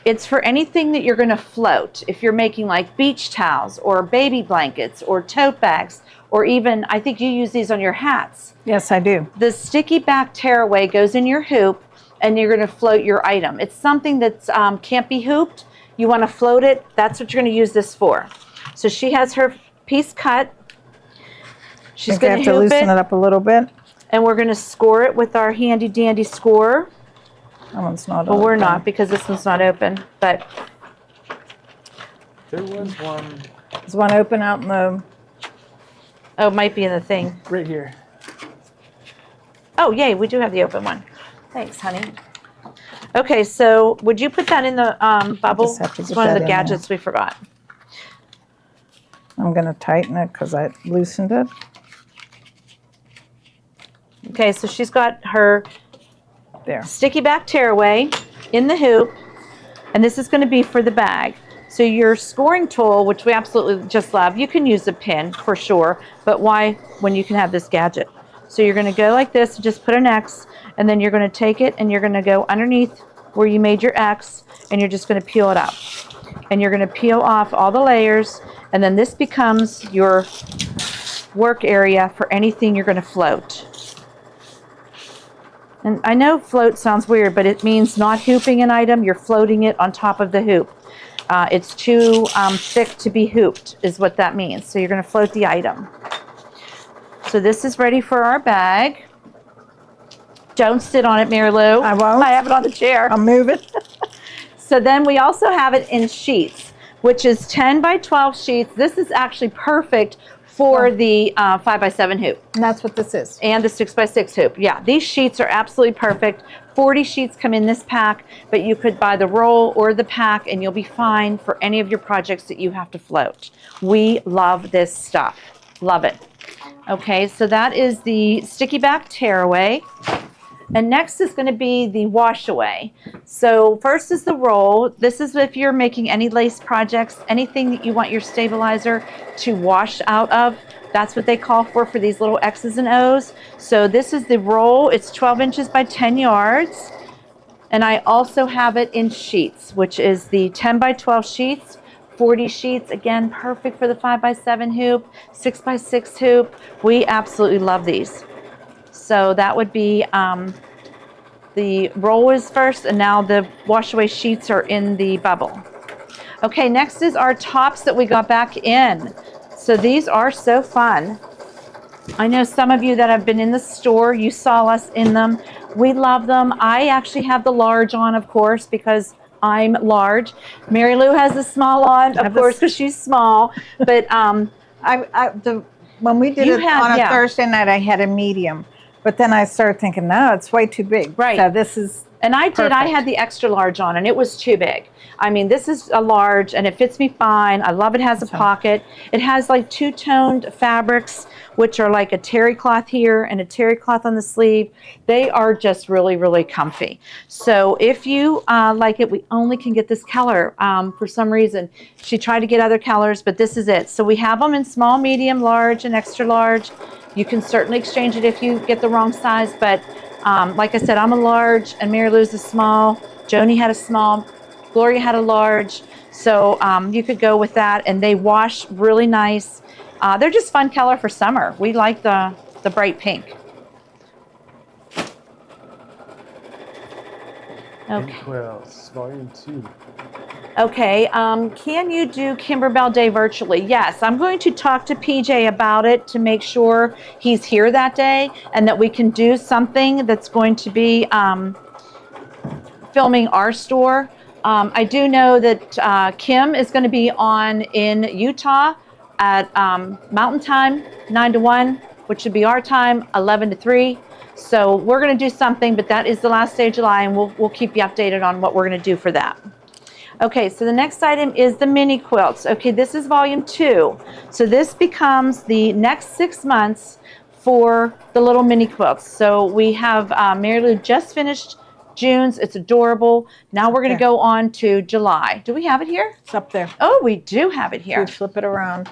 It's for anything that you're going to float. If you're making like beach towels or baby blankets or tote bags, or even, I think you use these on your hats. Yes, I do. The sticky back tearaway goes in your hoop and you're going to float your item. It's something that can't be hooped. You want to float it. That's what you're going to use this for. So she has her piece cut. She's going to loosen it up a little bit. And we're going to score it with our handy dandy scorer. That one's not Well, open. we're not because this one's not open. But there was one. There's one open out in the... oh, it might be in the thing. Right here. Oh, yay, we do have the open one. Thanks, honey. Okay, so would you put that in the bubble? just have to It's get one of that the in gadgets we forgot. I'm going to tighten it because I loosened it. Okay, so she's got her There. sticky back tearaway in the hoop, and this is going to be for the bag. So your scoring tool, which we absolutely just love, you can use a pin for sure, but why when you can have this gadget? So you're going to go like this, just put an X, and then you're going to take it and you're going to go underneath where you made your X, and you're just going to peel it up. And you're going to peel off all the layers, and then this becomes your work area for anything you're going to float. And I know float sounds weird, but it means not hooping an item, you're floating it on top of the hoop. It's too thick to be hooped is what that means. So you're going to float the item. So this is ready for our bag. Don't sit on it, Mary Lou. I won't. I have it on the chair. I'll move it. So then we also have it in sheets, which is 10 by 12 sheets. This is actually perfect for the 5 by 7 hoop. And that's what this is. And the 6 by 6 hoop. Yeah, these sheets are absolutely perfect. 40 sheets come in this pack, but you could buy the roll or the pack and you'll be fine for any of your projects that you have to float. We love this stuff. Love it. Okay, so that is the sticky back tearaway. And next is going to be the wash away. So first is the roll. This is if you're making any lace projects, anything that you want your stabilizer to wash out of. That's what they call for these little X's and O's. So this is the roll. It's 12 inches by 10 yards. And I also have it in sheets, which is the 10 by 12 sheets, 40 sheets. Again, perfect for the 5 by 7 hoop, 6 by 6 hoop. We absolutely love these. So that would be the roll is first, and now the wash away sheets are in the bubble. Okay, next is our tops that we got back in. So these are so fun. I know some of you that have been in the store, you saw us in them. We love them. I actually have the large on, of course, because I'm large. Mary Lou has the small on, of course, because she's small. But when we did it on a Thursday night, I had a medium. But then I started thinking, no, it's way too big. Right. So this is And I did. I had the extra large on, and it was too big. I mean, this is a large, and it fits me fine. I love it has a pocket. It has like two-toned fabrics, which are like a terry cloth here and a terry cloth on the sleeve. They are just really, really comfy. So if you like it, we only can get this color for some reason. She tried to get other colors, but this is it. So we have them in small, medium, large, and extra large. You can certainly exchange it if you get the wrong size, but like I said, I'm a large, and Mary Lou's a small. Joni had a small. Gloria had a large. So you could go with that, and they wash really nice. They're just fun color for summer. We like the bright pink. Okay. Quilts, Volume 2. Okay, can you do Kimberbell Day virtually? Yes, I'm going to talk to PJ about it to make sure he's here that day and that we can do something that's going to be filming our store. I do know that Kim is going to be on in Utah at Mountain Time, 9 to 1, which should be our time, 11 to 3. So we're going to do something, but that is the last day of July, and we'll keep you updated on what we're going to do for that. Okay, so the next item is the mini quilts. Okay, this is volume 2. So this becomes the next 6 months for the little mini quilts. So we have Mary Lou just finished June's. It's adorable. Now we're going to go on to July. Do we have it here? It's up there. Oh, we do have it here. You flip it around.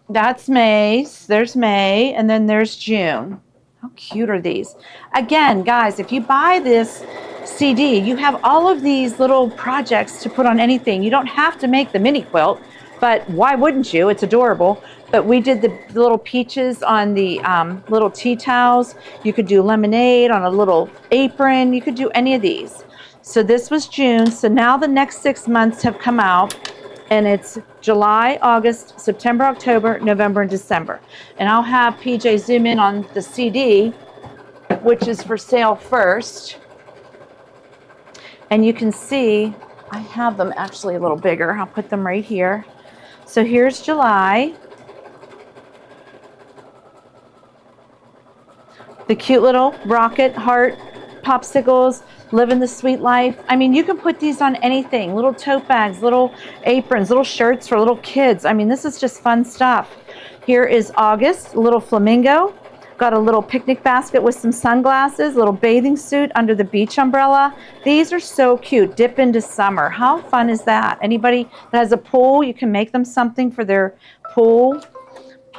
That's May. There's May, and then there's June. How cute are these? Again, guys, if you buy this CD, you have all of these little projects to put on anything. You don't have to make the mini quilt, but why wouldn't you? It's adorable. But we did the little peaches on the little tea towels. You could do lemonade on a little apron. You could do any of these. So this was June. So now the next 6 months have come out, and it's July, August, September, October, November, and December. And I'll have PJ zoom in on the CD, which is for sale first. And you can see, I have them actually a little bigger. I'll put them right here. So here's July. The cute little rocket heart popsicles, living the sweet life. I mean, you can put these on anything. Little tote bags, little aprons, little shirts for little kids. I mean, this is just fun stuff. Here is August, little flamingo. Got a little picnic basket with some sunglasses, little bathing suit under the beach umbrella. These are so cute. Dip into summer. How fun is that? Anybody that has a pool, you can make them something for their pool.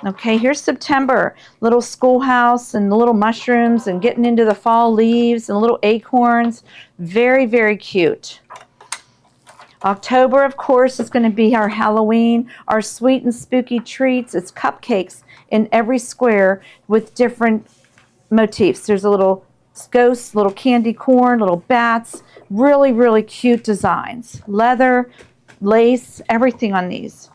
Okay, here's September. Little schoolhouse and the little mushrooms and getting into the fall leaves and little acorns. Very, very cute. October, of course, is going to be our Halloween, our sweet and spooky treats. It's cupcakes in every square with different motifs. There's a little ghost, little candy corn, little bats. Really, really cute designs. Leather, lace, everything on these.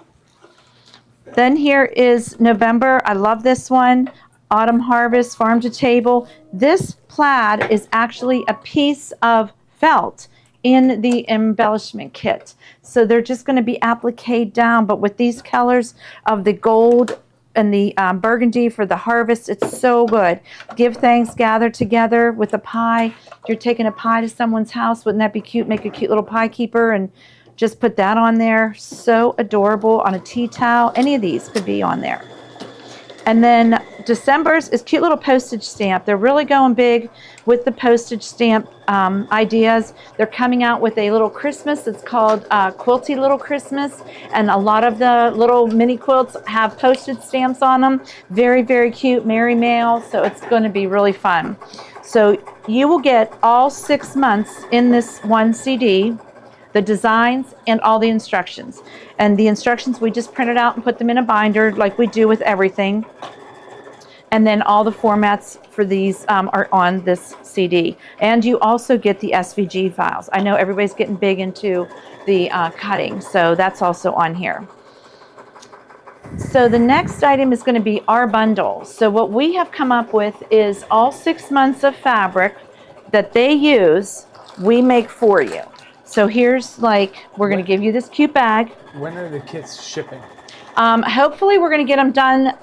Then here is November. I love this one. Autumn Harvest, Farm to Table. This plaid is actually a piece of felt in the embellishment kit. So they're just going to be appliqued down, but with these colors of the gold and the burgundy for the harvest, it's so good. Give thanks, gather together with a pie. If you're taking a pie to someone's house, wouldn't that be cute? Make a cute little pie keeper and just put that on there. So adorable on a tea towel. Any of these could be on there. And then December's is cute little postage stamp. They're really going big with the postage stamp ideas. They're coming out with a little Christmas. It's called Quilty Little Christmas. And a lot of the little mini quilts have postage stamps on them. Very, very cute. Merry Mail. So it's going to be really fun. So you will get all 6 months in this one CD. The designs and all the instructions. And the instructions, we just printed out and put them in a binder like we do with everything. And then all the formats for these are on this CD. And you also get the SVG files. I know everybody's getting big into the cutting, so that's also on here. So the next item is going to be our bundle. So what we have come up with is all 6 months of fabric that they use, we make for you. So here's we're going to give you this cute bag. When are the kits shipping? Hopefully we're going to get them done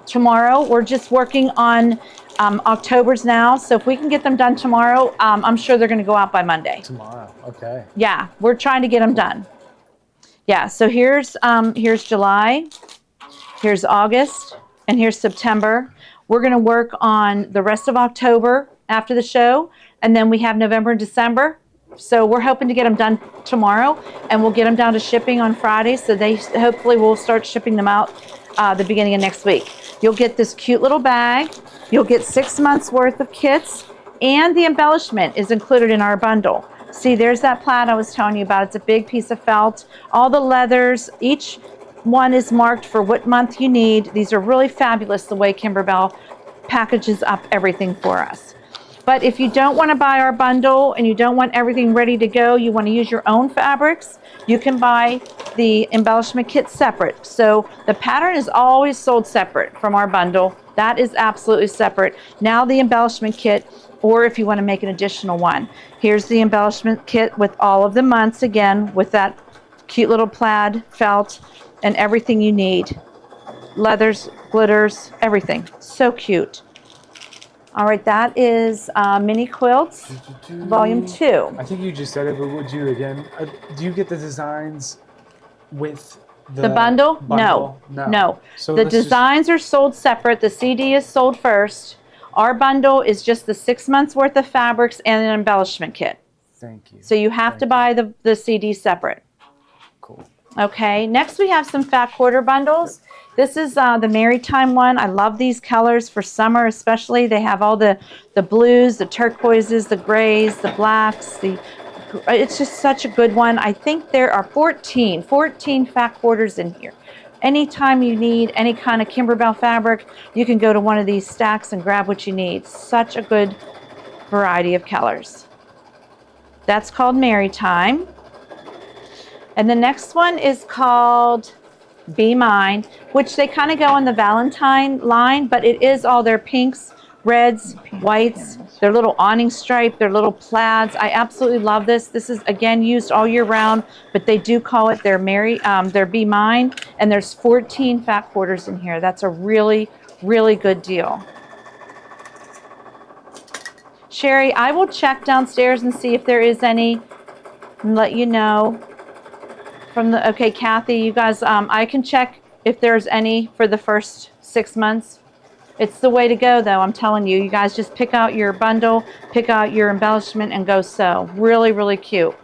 tomorrow. We're just working on October's now. So if we can get them done tomorrow, I'm sure they're going to go out by Monday. Tomorrow, okay. Yeah, we're trying to get them done. Yeah, so here's July, here's August, and here's September. We're going to work on the rest of October after the show, and then we have November and December. So we're hoping to get them done tomorrow, and we'll get them down to shipping on Friday. So they hopefully will start shipping them out the beginning of next week. You'll get this cute little bag. You'll get 6 months worth of kits, and the embellishment is included in our bundle. See, there's that plaid I was telling you about. It's a big piece of felt. All the leathers, each one is marked for what month you need. These are really fabulous the way Kimberbell packages up everything for us. But if you don't want to buy our bundle and you don't want everything ready to go, you want to use your own fabrics, you can buy the embellishment kit separate. So the pattern is always sold separate from our bundle. That is absolutely separate. Now the embellishment kit, or if you want to make an additional one. Here's the embellishment kit with all of the months, again, with that cute little plaid felt and everything you need. Leathers, glitters, everything. So cute. All right, that is Mini Quilts, Volume 2. I think you just said it, but would you again? Do you get the designs with The bundle? No. So the designs are sold separate. The CD is sold first. Our bundle is just the 6 months worth of fabrics and an embellishment kit. Thank you. So you have to buy the CD separate. Cool. Okay, next we have some fat quarter bundles. This is the Maritime one. I love these colors for summer especially. They have all the blues, the turquoises, the grays, the blacks. It's just such a good one. I think there are 14 fat quarters in here. Anytime you need any kind of Kimberbell fabric, you can go to one of these stacks and grab what you need. Such a good variety of colors. That's called Maritime. And the next one is called Be Mine, which they kind of go on the Valentine line, but it is all their pinks, reds, whites, their little awning stripe, their little plaids. I absolutely love this. This is, again, used all year round, but they do call it their Be Mine, and there's 14 fat quarters in here. That's a really, really good deal. Sherry, I will check downstairs and see if there is any and let you know. Okay, Kathy, you guys, I can check if there's any for the first 6 months. It's the way to go, though, I'm telling you. You guys just pick out your bundle, pick out your embellishment, and go sew. Really, really cute.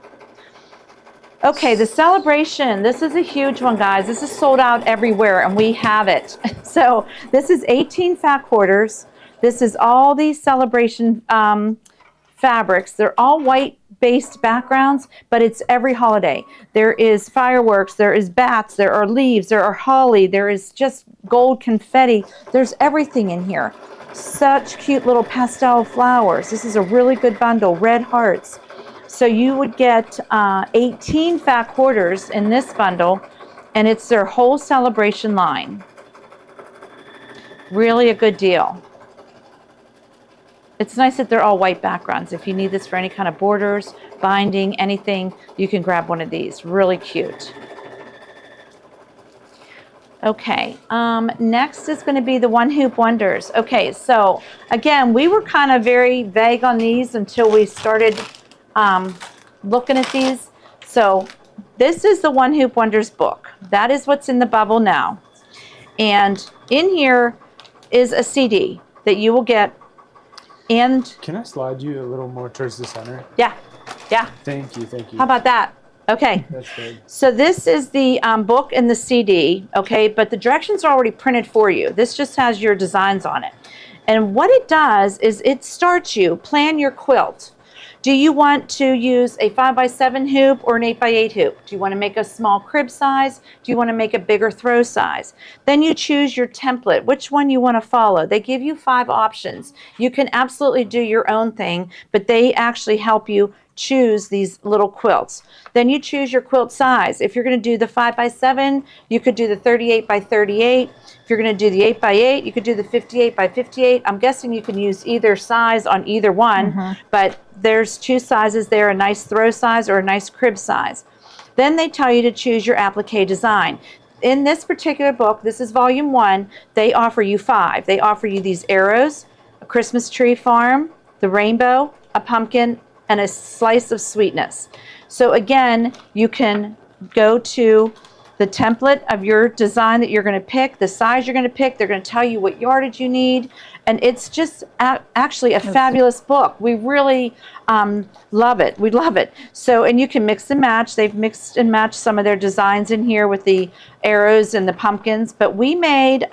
Okay, the Celebration. This is a huge one, guys. This is sold out everywhere, and we have it. So this is 18 fat quarters. This is all these Celebration fabrics. They're all white-based backgrounds, but it's every holiday. There is fireworks, there is bats, there are leaves, there are holly, there is just gold confetti. There's everything in here. Such cute little pastel flowers. This is a really good bundle. Red hearts. So you would get 18 fat quarters in this bundle, and it's their whole Celebration line. Really a good deal. It's nice that they're all white backgrounds. If you need this for any kind of borders, binding, anything, you can grab one of these. Really cute. Okay, next is going to be the One Hoop Wonders. Okay, so again, we were kind of very vague on these until we started looking at these. So this is the One Hoop Wonders book. That is what's in the bubble now. And in here, is a CD that you will get. And Can I slide you a little more towards the center? yeah. Thank you, thank you. How about that? Okay. That's good. So this is the book and the CD, okay, but the directions are already printed for you. This just has your designs on it. And what it does is it starts you, plan your quilt. Do you want to use a 5x7 hoop or an 8x8 hoop? Do you want to make a small crib size? Do you want to make a bigger throw size? Then you choose your template, which one you want to follow. They give you 5 options. You can absolutely do your own thing, but they actually help you choose these little quilts. Then you choose your quilt size. If you're going to do the 5x7, you could do the 38x38. If you're going to do the 8x8, you could do the 58x58. I'm guessing you can use either size on either one, but there's 2 sizes there, a nice throw size or a nice crib size. Then they tell you to choose your applique design. In this particular book, this is volume 1, they offer you 5. They offer you these arrows, a Christmas tree farm, the rainbow, a pumpkin, and a slice of sweetness. So again, you can go to the template of your design that you're going to pick, the size you're going to pick. They're going to tell you what yardage you need. And it's just actually a fabulous book. We really love it. We love it. So, and you can mix and match. They've mixed and matched some of their designs in here with the arrows and the pumpkins. But we made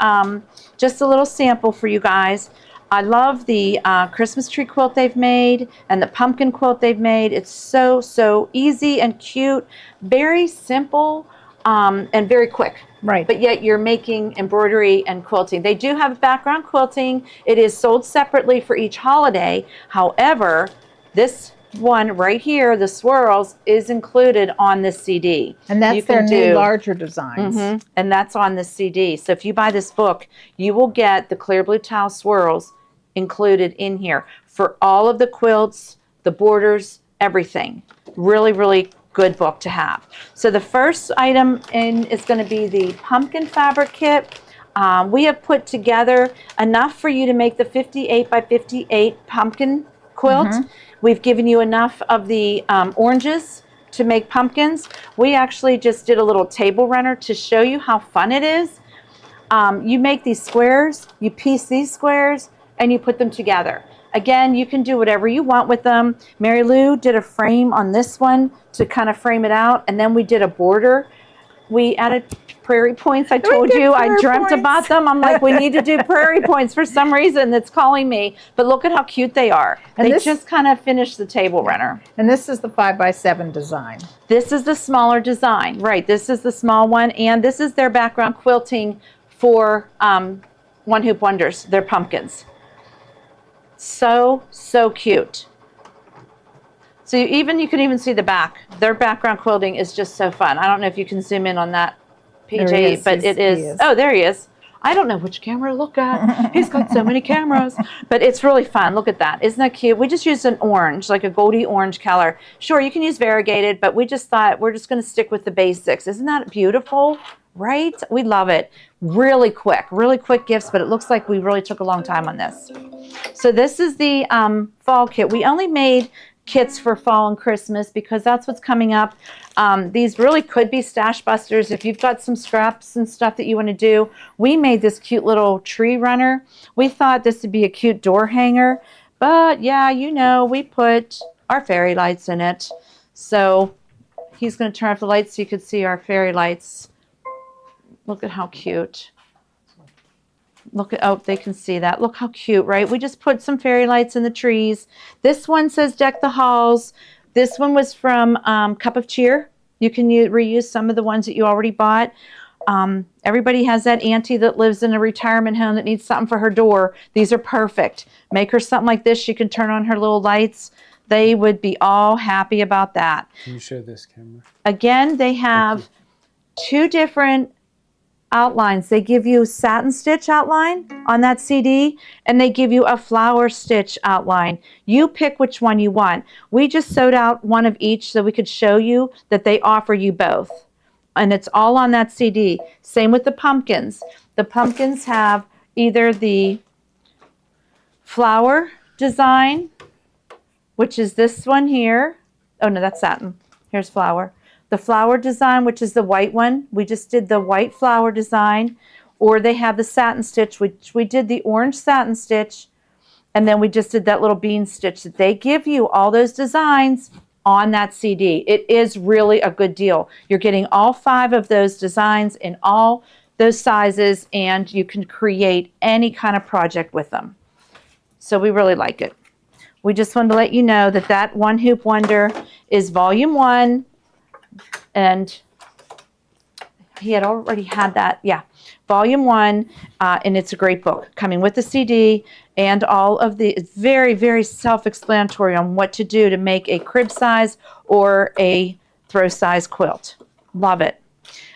just a little sample for you guys. I love the Christmas tree quilt they've made and the pumpkin quilt they've made. It's so, so easy and cute, very simple, and very quick. Right. But yet you're making embroidery and quilting. They do have background quilting. It is sold separately for each holiday. However, this one right here, the swirls, is included on this CD. And that's their new larger designs. And that's on the CD. So if you buy this book, you will get the clear blue tile swirls included in here for all of the quilts, the borders, everything. Really, really good book to have. So the first item in is going to be the pumpkin fabric kit. We have put together enough for you to make the 58x58 pumpkin quilt. We've given you enough of the oranges to make pumpkins. We actually just did a little table runner to show you how fun it is. You make these squares, you piece these squares, and you put them together. Again, you can do whatever you want with them. Mary Lou did a frame on this one to kind of frame it out, and then we did a border. We added prairie points. I told you, I dreamt about them. I'm like, we need to do prairie points for some reason that's calling me. But look at how cute they are. And they just kind of finished the table runner. And this is the 5x7 design. This is the smaller design, right? This is the small one, and this is their background quilting for One Hoop Wonders, their pumpkins. So, so cute. So you can even see the back. Their background quilting is just so fun. I don't know if you can zoom in on that, PJ, but it is. Oh, there he is. I don't know which camera to look at. He's got so many cameras, but it's really fun. Look at that. Isn't that cute? We just used an orange, like a goldy orange color. Sure, you can use variegated, but we just thought we're just going to stick with the basics. Isn't that beautiful? Right? We love it. Really quick gifts, but it looks like we really took a long time on this. So this is the fall kit. We only made kits for fall and Christmas because that's what's coming up. These really could be stash busters if you've got some scraps and stuff that you want to do. We made this cute little tree runner. We thought this would be a cute door hanger, but yeah, you know, we put our fairy lights in it. So he's going to turn off the lights so you could see our fairy lights. Look at how cute. Look at, oh, they can see that. Look how cute, right? We just put some fairy lights in the trees. This one says Deck the Halls. This one was from Cup of Cheer. You can reuse some of the ones that you already bought. Everybody has that auntie that lives in a retirement home that needs something for her door. These are perfect. Make her something like this. She can turn on her little lights. They would be all happy about that. Can you show this camera? Again, they have 2 different outlines. They give you satin stitch outline on that CD, and they give you a flower stitch outline. You pick which one you want. We just sewed out one of each so we could show you that they offer you both. And it's all on that CD. Same with the pumpkins. The pumpkins have either the flower design, which is this one here. Oh no, that's satin. Here's flower. The flower design, which is the white one. We just did the white flower design. or they have the satin stitch, which we did the orange satin stitch, and then we just did that little bean stitch. That they give you all those designs on that CD. It is really a good deal. You're getting all 5 of those designs in all those sizes, and you can create any kind of project with them. So we really like it. We just wanted to let you know that that One Hoop Wonder is volume 1, and he had already had that, yeah, volume 1, and it's a great book coming with the CD and all of the, it's very, very self-explanatory on what to do to make a crib size or a throw size quilt. Love it.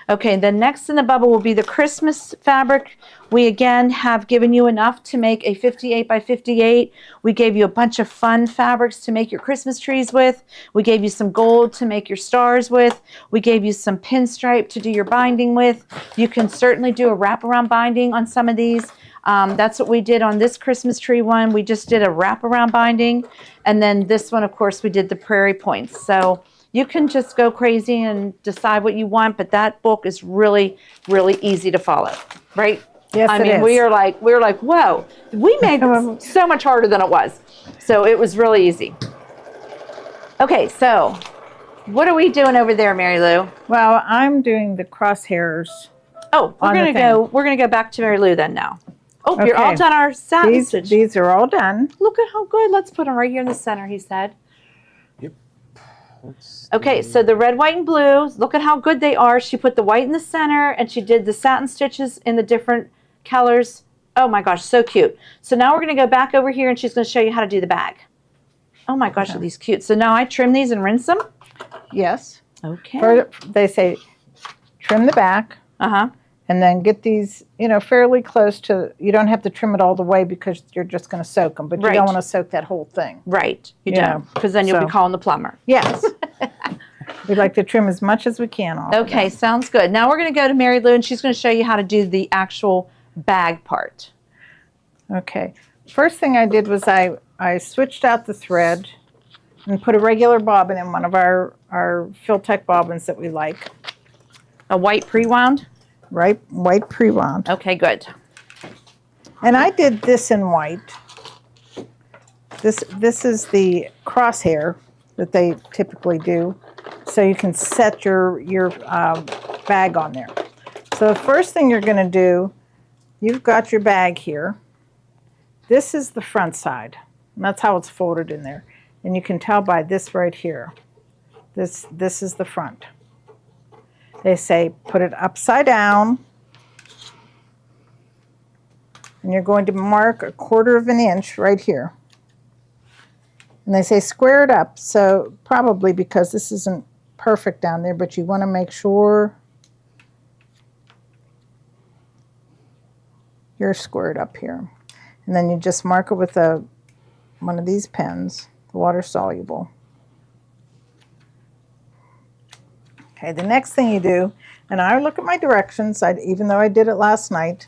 Okay, the next in the bubble will be the Christmas fabric. We again have given you enough to make a 58 by 58. We gave you a bunch of fun fabrics to make your Christmas trees with. We gave you some gold to make your stars with. We gave you some pinstripe to do your binding with. You can certainly do a wraparound binding on some of these. That's what we did on this Christmas tree one. We just did a wraparound binding. And then this one, of course, we did the prairie points. So you can just go crazy and decide what you want, but that book is really, really easy to follow, right? Yes, I mean, we were like, whoa, we made this so much harder than it was. So it was really easy. Okay, so what are we doing over there, Mary Lou? Well, I'm doing the crosshairs. Oh, we're gonna go back to Mary Lou then now. Oh, you're all done our satin stitch. These are all done. Look at how good. Let's put them right here in the center, he said. Yep. Okay, so the red, white, and blue, look at how good they are. She put the white in the center, and she did the satin stitches in the different colors. Oh my gosh, so cute. So now we're going to go back over here, and she's going to show you how to do the bag. Oh my gosh, are these cute. So now I trim these and rinse them? Yes. Okay. They say trim the back. Uh-huh. And then get these, fairly close to, you don't have to trim it all the way because you're just going to soak them, but you don't want to soak that whole thing. Right, you don't, because then you'll be calling the plumber. Yes. We like to trim as much as we can off. Okay, sounds good. Now we're going to go to Mary Lou, and she's going to show you how to do the actual bag part. Okay. First thing I did was I switched out the thread and put a regular bobbin in one of our Filtech bobbins that we like. A white pre-wound? Right, white pre-wound. Okay, good. And I did this in white. This is the crosshair that they typically do, so you can set your bag on there. So the first thing you're going to do, you've got your bag here. This is the front side, and that's how it's folded in there. And you can tell by this right here. This is the front. They say put it upside down, and you're going to mark 1/4 of an inch right here. And they say square it up, so probably because this isn't perfect down there, but you want to make sure you're squared up here. And then you just mark it with one of these pens, the water soluble. Okay, the next thing you do, and I look at my directions, even though I did it last night.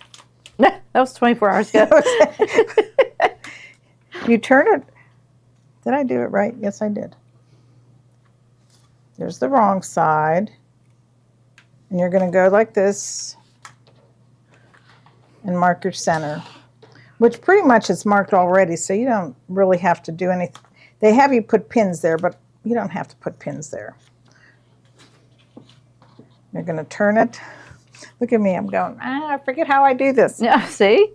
That was 24 hours ago. You turn it. Did I do it right? Yes, I did. There's the wrong side. And you're going to go like this and mark your center, which pretty much is marked already, so you don't really have to do anything. They have you put pins there, but you don't have to put pins there. You're going to turn it. Look at me. I'm going, I forget how I do this. Yeah, see?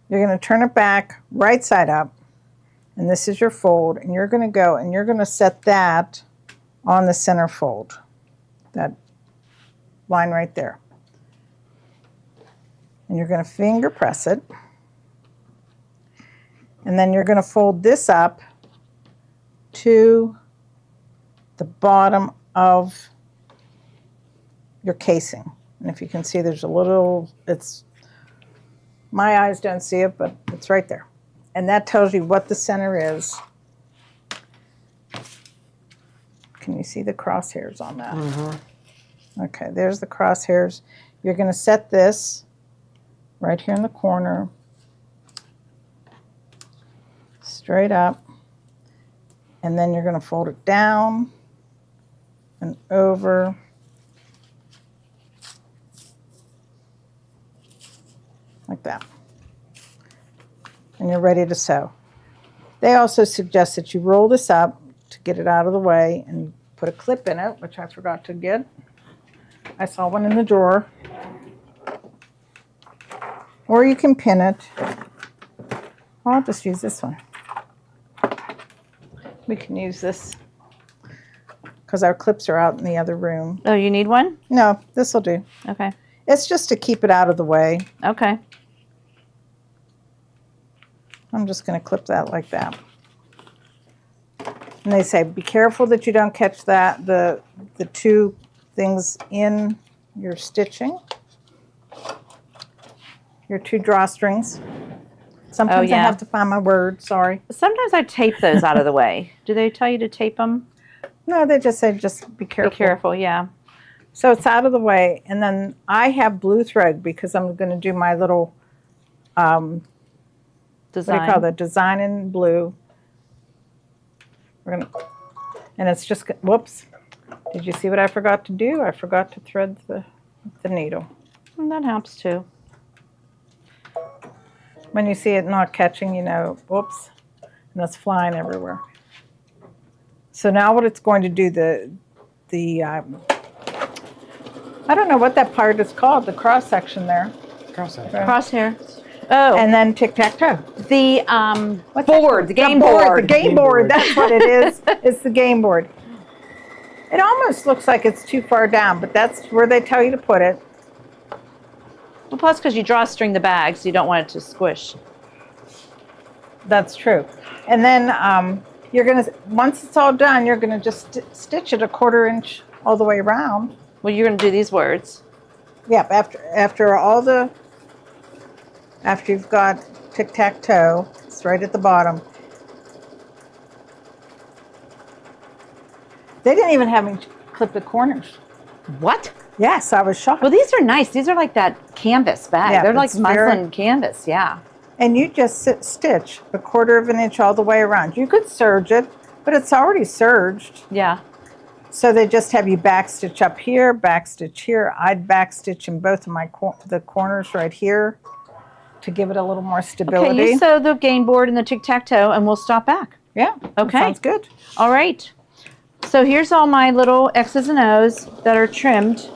You're going to turn it back right side up. And this is your fold. And you're going to go and you're going to set that on the center fold. That line right there. And you're going to finger press it. And then you're going to fold this up to the bottom of your casing. And if you can see, there's a little, my eyes don't see it, but it's right there. And that tells you what the center is. Can you see the crosshairs on that? Mm-hmm. Okay, there's the crosshairs. You're going to set this right here in the corner, straight up, and then you're going to fold it down and over like that. And you're ready to sew. They also suggest that you roll this up to get it out of the way and put a clip in it, which I forgot to get. I saw one in the drawer. Or you can pin it. I'll just use this one. We can use this because our clips are out in the other room. Oh, you need one? No, this will do. Okay. It's just to keep it out of the way. Okay. I'm just going to clip that like that. And they say, be careful that you don't catch that the two things in your stitching. Your two drawstrings. Sometimes I yeah. have to find my word, sorry. Sometimes I tape those out of the way. Do they tell you to tape them? No, they just say just be careful. Be careful, yeah. So it's out of the way. And then I have blue thread because I'm going to do my little, Design. what do you call that? Design in blue. We're going to, and it's just, whoops. Did you see what I forgot to do? I forgot to thread the needle. That helps too. When you see it not catching, you know, whoops, and it's flying everywhere. So now what it's going to do, I don't know what that part is called, the cross section there. Crosshair. Oh, And then tic-tac-toe. the What's board, that? the game board. The game board, that's what it is. It's the game board. It almost looks like it's too far down, but that's where they tell you to put it. Well, plus because you drawstring the bag, so you don't want it to squish. That's true. And then you're going to, once it's all done, you're going to just stitch it a 1/4 inch all the way around. Well, you're going to do these words. Yep, after you've got tic-tac-toe, it's right at the bottom. They didn't even have me clip the corners. What? Yes, I was shocked. Well, these are nice. These are like that canvas bag. Yeah, They're like it's muslin canvas, yeah. And you just stitch a 1/4 inch all the way around. You could serge it, but it's already serged. Yeah. So they just have you backstitch up here, backstitch here. I'd backstitch in both of my the corners right here to give it a little more stability. Okay, you sew the game board and the tic-tac-toe, and we'll stop back. Yeah, Okay. sounds good. All right. So here's all my little X's and O's that are trimmed.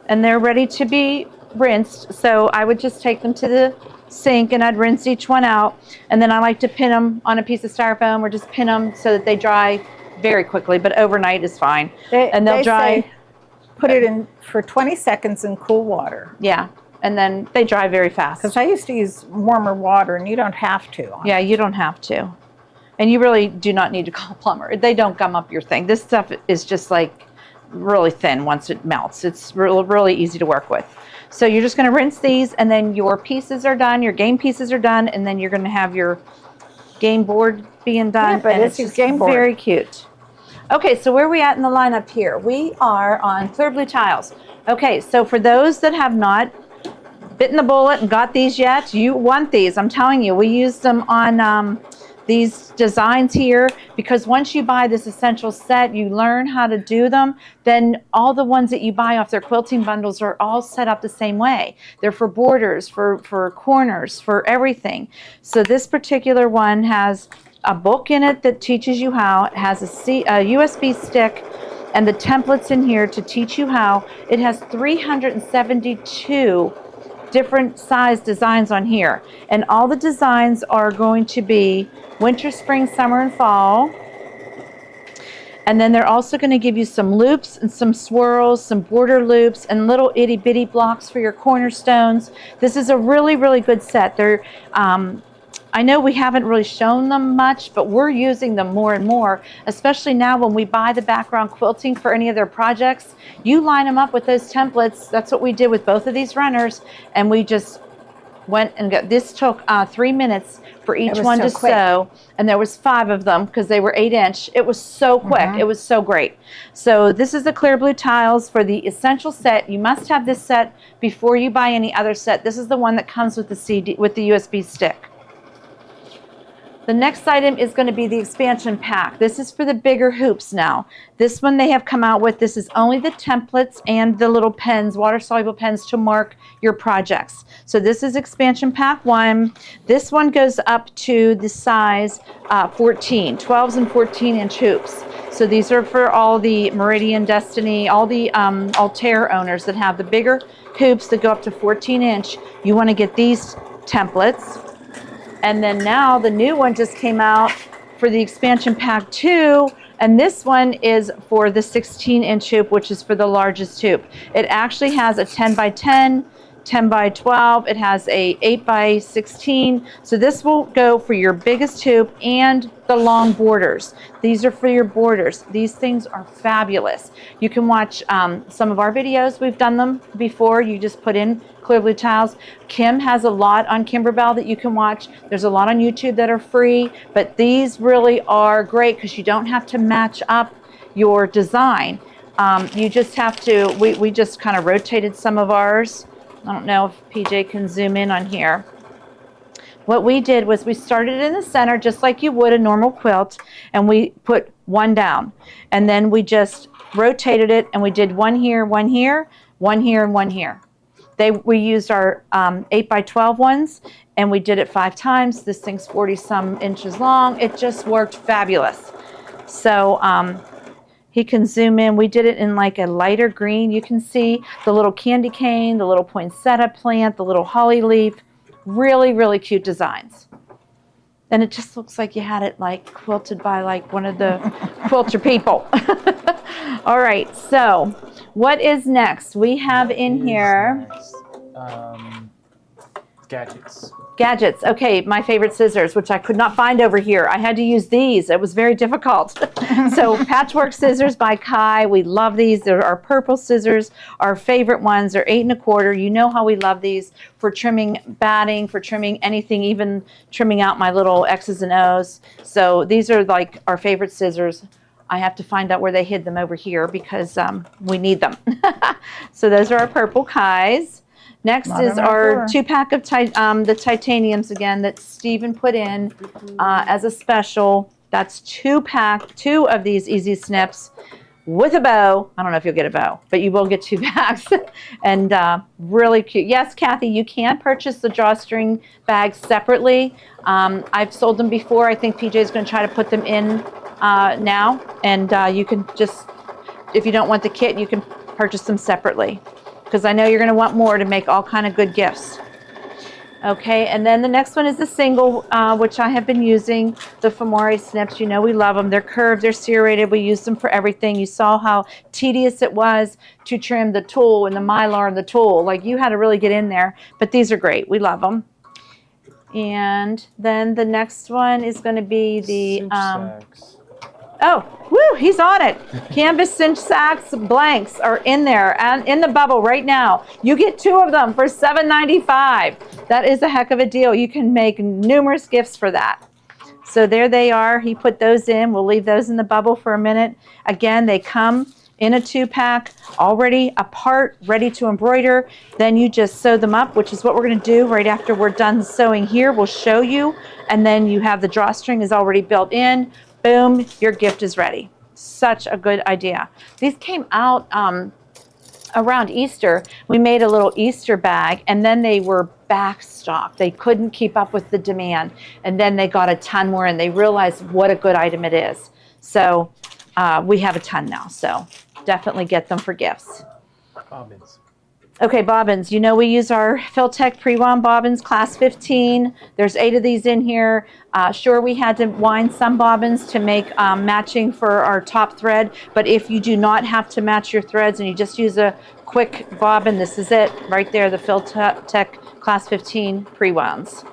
And they're ready to be rinsed. So I would just take them to the sink and I'd rinse each one out. And then I like to pin them on a piece of styrofoam or just pin them so that they dry very quickly, but overnight is fine. And they'll dry. Say put it in for 20 seconds in cool water. Yeah. And then they dry very fast. Because I used to use warmer water, and you don't have to. Yeah, you don't have to. And you really do not need to call a plumber. They don't gum up your thing. This stuff is just like really thin once it melts. It's really easy to work with. So you're just going to rinse these, and then your pieces are done, your game pieces are done, and then you're going to have your game board being done. Yeah, but and it's your just game board. very cute. Okay, so where are we at in the lineup here? We are on clear blue tiles. Okay, so for those that have not bitten the bullet and got these yet, you want these. I'm telling you, we used them on these designs here because once you buy this essential set, you learn how to do them. Then all the ones that you buy off their quilting bundles are all set up the same way. They're for borders, for corners, for everything. So this particular one has a book in it that teaches you how. It has a USB stick and the templates in here to teach you how. It has 372 different size designs on here, and all the designs are going to be winter, spring, summer, and fall. And then they're also going to give you some loops and some swirls, some border loops, and little itty bitty blocks for your cornerstones. This is a really, really good set. They're I know we haven't really shown them much, but we're using them more and more, especially now when we buy the background quilting for any of their projects. You line them up with those templates. That's what we did with both of these runners, and we just went and got, this took 3 minutes for each one to sew, and there was 5 of them because they were 8-inch. It was so quick. It was so great. So this is the clear blue tiles for the essential set. You must have this set before you buy any other set. This is the one that comes with the CD, with the USB stick. The next item is going to be the expansion pack. This is for the bigger hoops now. This one they have come out with. This is only the templates and the little pens, water-soluble pens to mark your projects. So this is expansion pack 1. This one goes up to the size 14, 12s and 14-inch hoops. So these are for all the Meridian, Destiny, all the Altair owners that have the bigger hoops that go up to 14-inch. You want to get these templates. And then now the new one just came out for the expansion pack 2, and this one is for the 16-inch hoop, which is for the largest hoop. It actually has a 10 by 10, 10 by 12. It has a 8 by 16. So this will go for your biggest hoop and the long borders. These are for your borders. These things are fabulous. You can watch some of our videos. We've done them before. You just put in clear blue tiles. Kim has a lot on Kimberbell that you can watch. There's a lot on YouTube that are free, but these really are great because you don't have to match up your design. You just have to, we just kind of rotated some of ours. I don't know if PJ can zoom in on here. What we did was we started in the center just like you would a normal quilt, and we put one down. And then we just rotated it, and we did one here, one here, one here, and one here. We used our 8 by 12 ones, and we did it 5 times. This thing's 40-some inches long. It just worked fabulous. So he can zoom in. We did it in like a lighter green. You can see the little candy cane, the little poinsettia plant, the little holly leaf. Really, really cute designs. And it just looks like you had it like quilted by like one of the quilter people. All right, so what is next? We have in here gadgets. Gadgets. Okay, my favorite scissors, which I could not find over here. I had to use these. It was very difficult. So patchwork scissors by Kai. We love these. They're our purple scissors. Our favorite ones are 8 1/4. You know how we love these for trimming batting, for trimming anything, even trimming out my little X's and O's. So these are like our favorite scissors. I have to find out where they hid them over here because we need them. So those are our purple Kais. Next is our 2-pack of the titaniums again that Stephen put in as a special. That's 2-pack, 2 of these easy snips with a bow. I don't know if you'll get a bow, but you will get 2 packs. And really cute. Yes, Kathy, you can purchase the drawstring bags separately. I've sold them before. I think PJ is going to try to put them in now. And you can just, if you don't want the kit, you can purchase them separately, because I know you're going to want more to make all kind of good gifts. Okay, and then the next one is the single, which I have been using, the Famore snips. You know we love them. They're curved, they're serrated. We use them for everything. You saw how tedious it was to trim the tulle and the mylar and the tulle. Like, you had to really get in there, but these are great. We love them. And then the next one is going to be the oh, woo, he's on it. Canvas cinch sacks blanks are in there and in the bubble right now. You get 2 of them for $7.95. That is a heck of a deal. You can make numerous gifts for that. So there they are. He put those in. We'll leave those in the bubble for a minute. Again, they come in a 2-pack, already apart, ready to embroider. Then you just sew them up, which is what we're going to do right after we're done sewing here. We'll show you. And then you have the drawstring is already built in. Boom, your gift is ready. Such a good idea. These came out around Easter. We made a little Easter bag, and then they were backstocked. They couldn't keep up with the demand, and then they got a ton more, and they realized what a good item it is. So we have a ton now, so definitely get them for gifts. Bobbins. Okay, bobbins. You know we use our Filtech pre-wound bobbins, class 15. There's 8 of these in here. Sure, we had to wind some bobbins to make matching for our top thread, but if you do not have to match your threads and you just use a quick bobbin, this is it right there, the Filtech class 15 pre-wounds.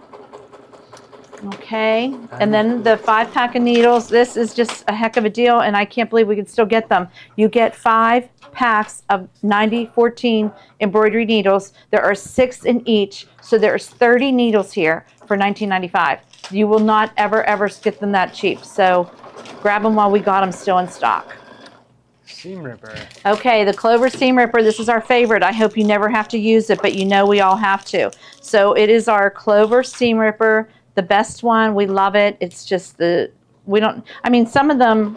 Okay, and then the 5-pack of needles. This is just a heck of a deal, and I can't believe we can still get them. You get 5 packs of 90-14 embroidery needles. There are 6 in each, so there's 30 needles here for $19.95. You will not ever get them that cheap, so grab them while we got them still in stock. Seam ripper. Okay, the Clover seam ripper. This is our favorite. I hope you never have to use it, but you know we all have to. So it is our Clover seam ripper. the best one. We love it. It's just some of them,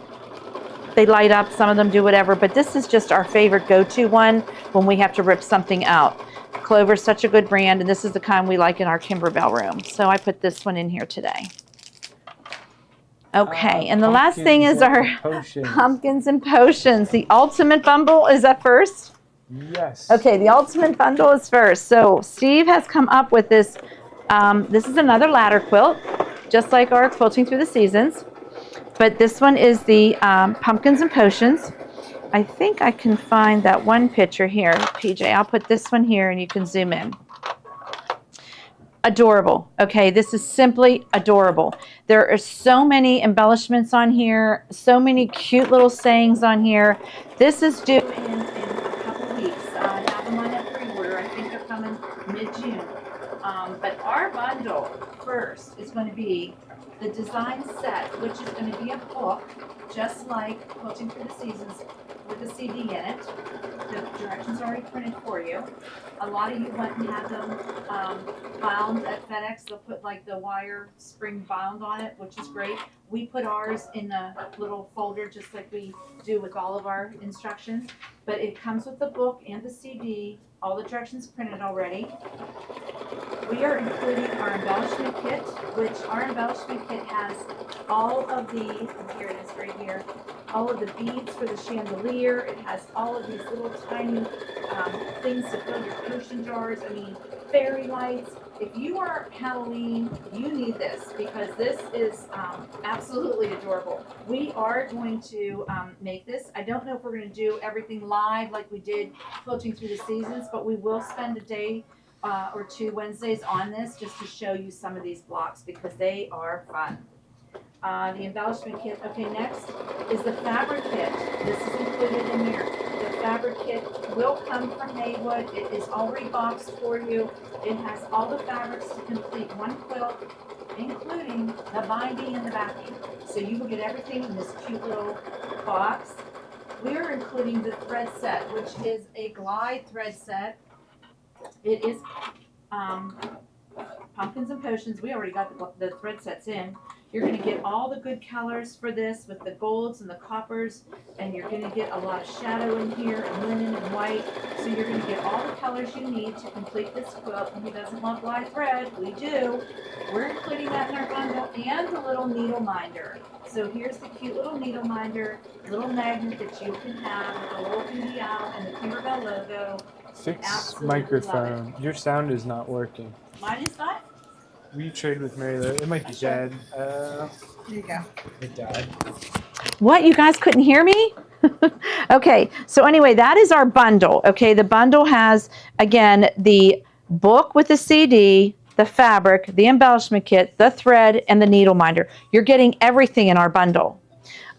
they light up, some of them do whatever, but this is just our favorite go-to one when we have to rip something out. Clover's such a good brand, and this is the kind we like in our Kimberbell room. So I put this one in here today. Okay, and the last thing is our pumpkins and potions. The ultimate bundle is up first. Yes. Okay, the ultimate bundle is first. So Steve has come up with this. This is another ladder quilt, just like our Quilting Through the Seasons. But this one is the pumpkins and potions. I think I can find that one picture here, PJ. I'll put this one here and you can zoom in. Adorable. Okay, this is simply adorable. There are so many embellishments on here, so many cute little sayings on here. This is due in a couple weeks. I have them on a pre-order. I think they're coming mid-June. But our bundle first is going to be the design set, which is going to be a book, just like Quilting Through the Seasons, with a CD in it. The directions are already printed for you. A lot of you went and had them bound at FedEx. They'll put like the wire spring bound on it, which is great. We put ours in a little folder just like we do with all of our instructions. But it comes with the book and the CD, all the directions printed already. We are including our embellishment kit, which our embellishment kit has all of the, here it is right here, all of the beads for the chandelier. It has all of these little tiny things to fill your potion jars. I mean, fairy lights. If you are Halloween, you need this because this is absolutely adorable. We are going to make this. I don't know if we're going to do everything live like we did Quilting Through the Seasons, but we will spend a day or two Wednesdays on this just to show you some of these blocks because they are fun. The embellishment kit. Okay, next is the fabric kit. This is included in here. The fabric kit will come from Maywood. It is already boxed for you. It has all the fabrics to complete one quilt, including the binding and the backing. So you will get everything in this cute little box. We are including the thread set, which is a glide thread set. It is pumpkins and potions. We already got the thread sets in. You're going to get all the good colors for this with the golds and the coppers, and you're going to get a lot of shadow in here and linen and white. So you're going to get all the colors you need to complete this quilt. And who doesn't love glide thread? We do. We're including that in our bundle and the little needle minder. So here's the cute little needle minder, little magnet that you can have with a little beauty owl and the Kimberbell logo. Fix Absolutely microphone. Your sound is not working. Mine is not? Will you trade with Mary Lou? It might be dead. There you go. It died. What? You guys couldn't hear me? Okay, so anyway, that is our bundle. Okay, the bundle has, again, the book with the CD, the fabric, the embellishment kit, the thread, and the needle minder. You're getting everything in our bundle.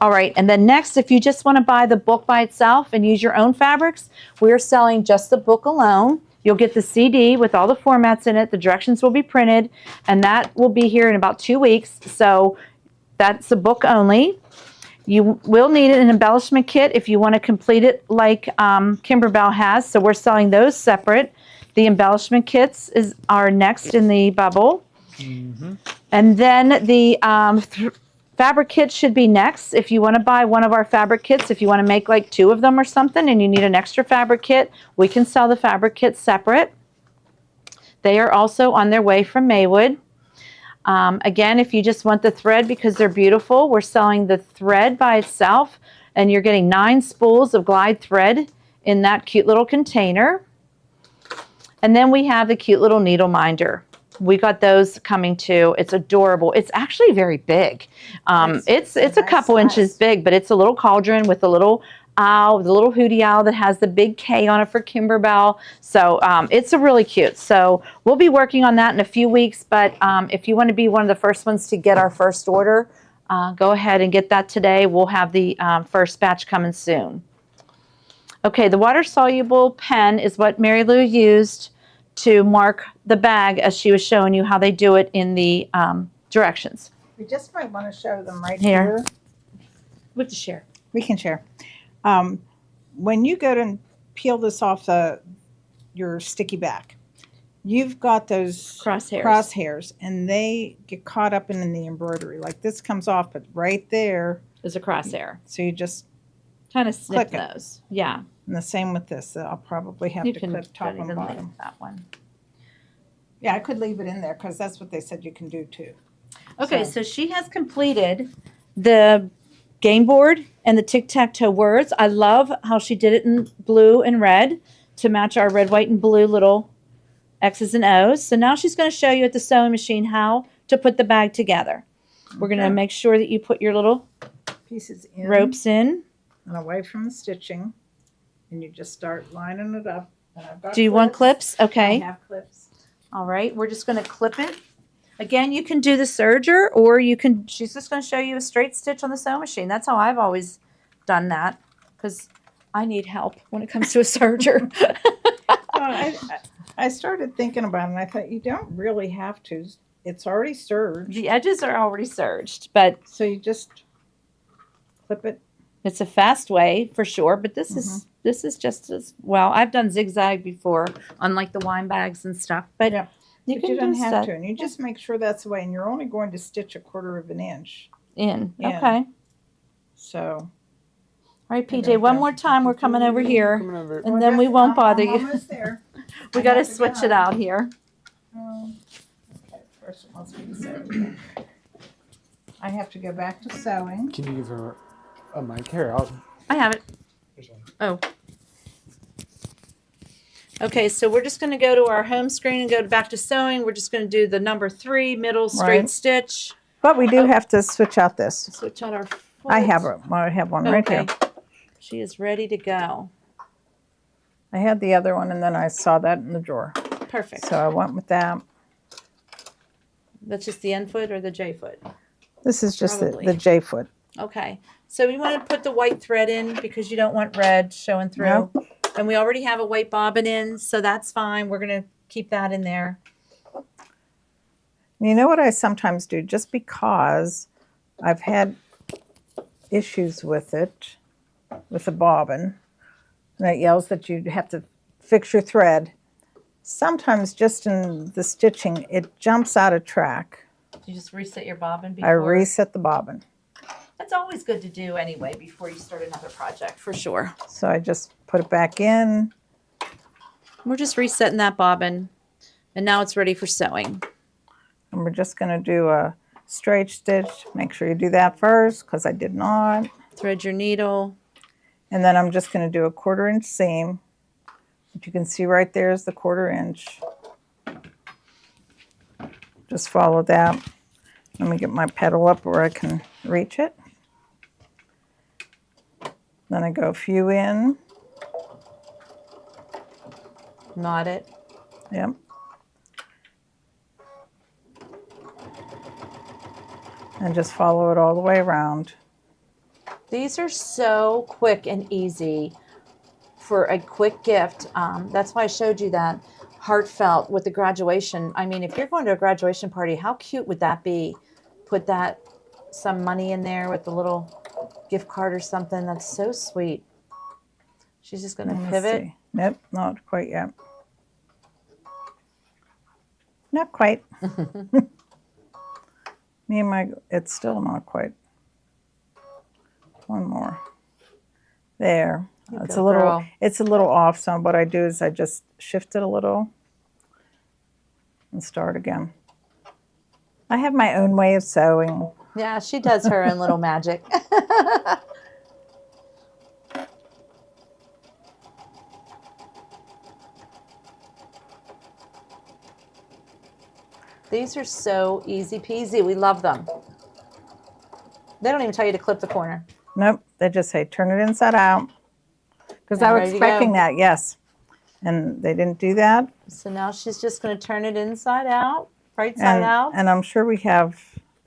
All right, and then next, if you just want to buy the book by itself and use your own fabrics, we're selling just the book alone. You'll get the CD with all the formats in it. The directions will be printed, and that will be here in about 2 weeks. So that's the book only. You will need an embellishment kit if you want to complete it like Kimberbell has. So we're selling those separate. The embellishment kits are next in the bubble. Mm-hmm. And then the fabric kit should be next. If you want to buy one of our fabric kits, if you want to make like 2 of them or something and you need an extra fabric kit, we can sell the fabric kits separate. They are also on their way from Maywood. Again, if you just want the thread because they're beautiful, we're selling the thread by itself, and you're getting 9 spools of glide thread in that cute little container. And then we have the cute little needle minder. We got those coming too. It's adorable. It's actually very big. It's a couple inches big, but it's a little cauldron with a little owl, the little hootie owl that has the big K on it for Kimberbell. So it's a really cute. So we'll be working on that in a few weeks. But if you want to be one of the first ones to get our first order, go ahead and get that today. We'll have the first batch coming soon. Okay, the water-soluble pen is what Mary Lou used to mark the bag as she was showing you how they do it in the directions. We just might want to show them right here. We have to share. We can share. When you go to peel this off your sticky back, you've got those Crosshairs. and they get caught up in the embroidery. Like this comes off, but right there, Is a crosshair. so you just, Kind of snip Click it. those. Yeah. and the same with this. I'll probably have You to can clip top don't and even bottom. leave that one. Yeah, I could leave it in there because that's what they said you can do too. Okay, so she has completed the game board and the tic-tac-toe words. I love how she did it in blue and red to match our red, white, and blue little X's and O's. So now she's going to show you at the sewing machine how to put the bag together. We're going to Okay. make sure that you put your little Pieces in ropes in. and away from the stitching, and you just start lining it up. And I've got Do you want clips? I Okay. have clips. All right. We're just going to clip it. Again, you can do the serger, or you can, she's just going to show you a straight stitch on the sewing machine. That's how I've always done that, because I need help when it comes to a serger. I started thinking about it, and I thought you don't really have to. It's already serged, The edges are already serged, but so you just clip it. it's a fast way for sure. But this is just as well. I've done zigzag before on like the wine bags and stuff, but Yeah. you But can you don't just have to, and you just make sure that's the way. And you're only going to stitch 1/4 of an inch. in. In. Okay. All So right, PJ. One more time. We're coming over here, Coming over. and then we won't bother you. I'm almost there. We I got to have to switch go. it out here. Okay, first it wants me to sew again. I have to go back to sewing. Can you give her a mic? Here, I'll. I have it. Here's one. Oh. Okay, so we're just going to go to our home screen and go back to sewing. We're just going to do the number 3 middle straight Right. stitch. But we do have to switch out this. Switch out our foot. I have one right Okay. here. She is ready to go. I had the other one, and then I saw that in the drawer, Perfect. so I went with that. That's just the end foot or the J foot? This is just Probably. the J foot. Okay. So we want to put the white thread in because you don't want red showing through. No. And we already have a white bobbin in, so that's fine. We're going to keep that in there. You know what I sometimes do, just because I've had issues with it, with the bobbin, and it yells that you have to fix your thread. Sometimes just in the stitching, it jumps out of track. You just reset your bobbin before. I reset the bobbin. That's always good to do anyway before you start another project, for sure. So I just put it back in. We're just resetting that bobbin, and now it's ready for sewing. And we're just going to do a straight stitch. Make sure you do that first, because I did not. Thread your needle. And then I'm just going to do a 1/4 inch seam. But you can see right there is the 1/4 inch. Just follow that. Let me get my pedal up where I can reach it. Then I go a few in. Knot it. Yep. And just follow it all the way around. These are so quick and easy for a quick gift. That's why I showed you that heartfelt with the graduation. I mean, if you're going to a graduation party, how cute would that be? Put some money in there with a little gift card or something. That's so sweet. She's just going to Let me pivot. see. Nope, not quite yet. Not quite. It's still not quite. One more. There. It's go, a little. girl. It's a little off. So what I do is I just shift it a little and start again. I have my own way of sewing. Yeah, she does her own little magic. These are so easy peasy. We love them. They don't even tell you to clip the corner. Nope. They just say turn it inside out. Because And I was ready to expecting go. that. Yes. And they didn't do that. So now she's just going to turn it inside out, right side And, out. and I'm sure we have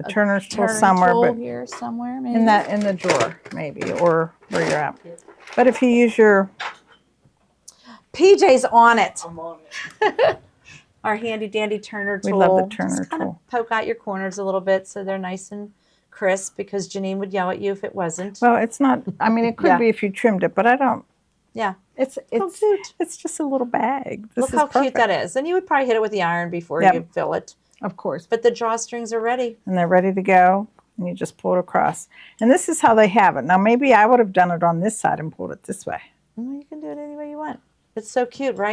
a turner's tool Turning somewhere, tool but here somewhere, maybe. in the drawer maybe, or where you're at. But if you use your PJ's on it. I'm on it. Our handy dandy turner We tool. love the turner Just kind of tool. poke out your corners a little bit so they're nice and crisp, because Janine would yell at you if it wasn't. well, it's not. I mean, it could Yeah. be if you trimmed it, but I don't. Yeah. It's cute. it's just a little bag. This Look is how cute perfect. that is. And you would probably hit it with the iron before Yep. you fill it. Of course. But the drawstrings are ready. And they're ready to go. And you just pull it across. And this is how they have it. Now maybe I would have done it on this side and pulled it this way. Well, you can do it any way you want. It's so cute, right?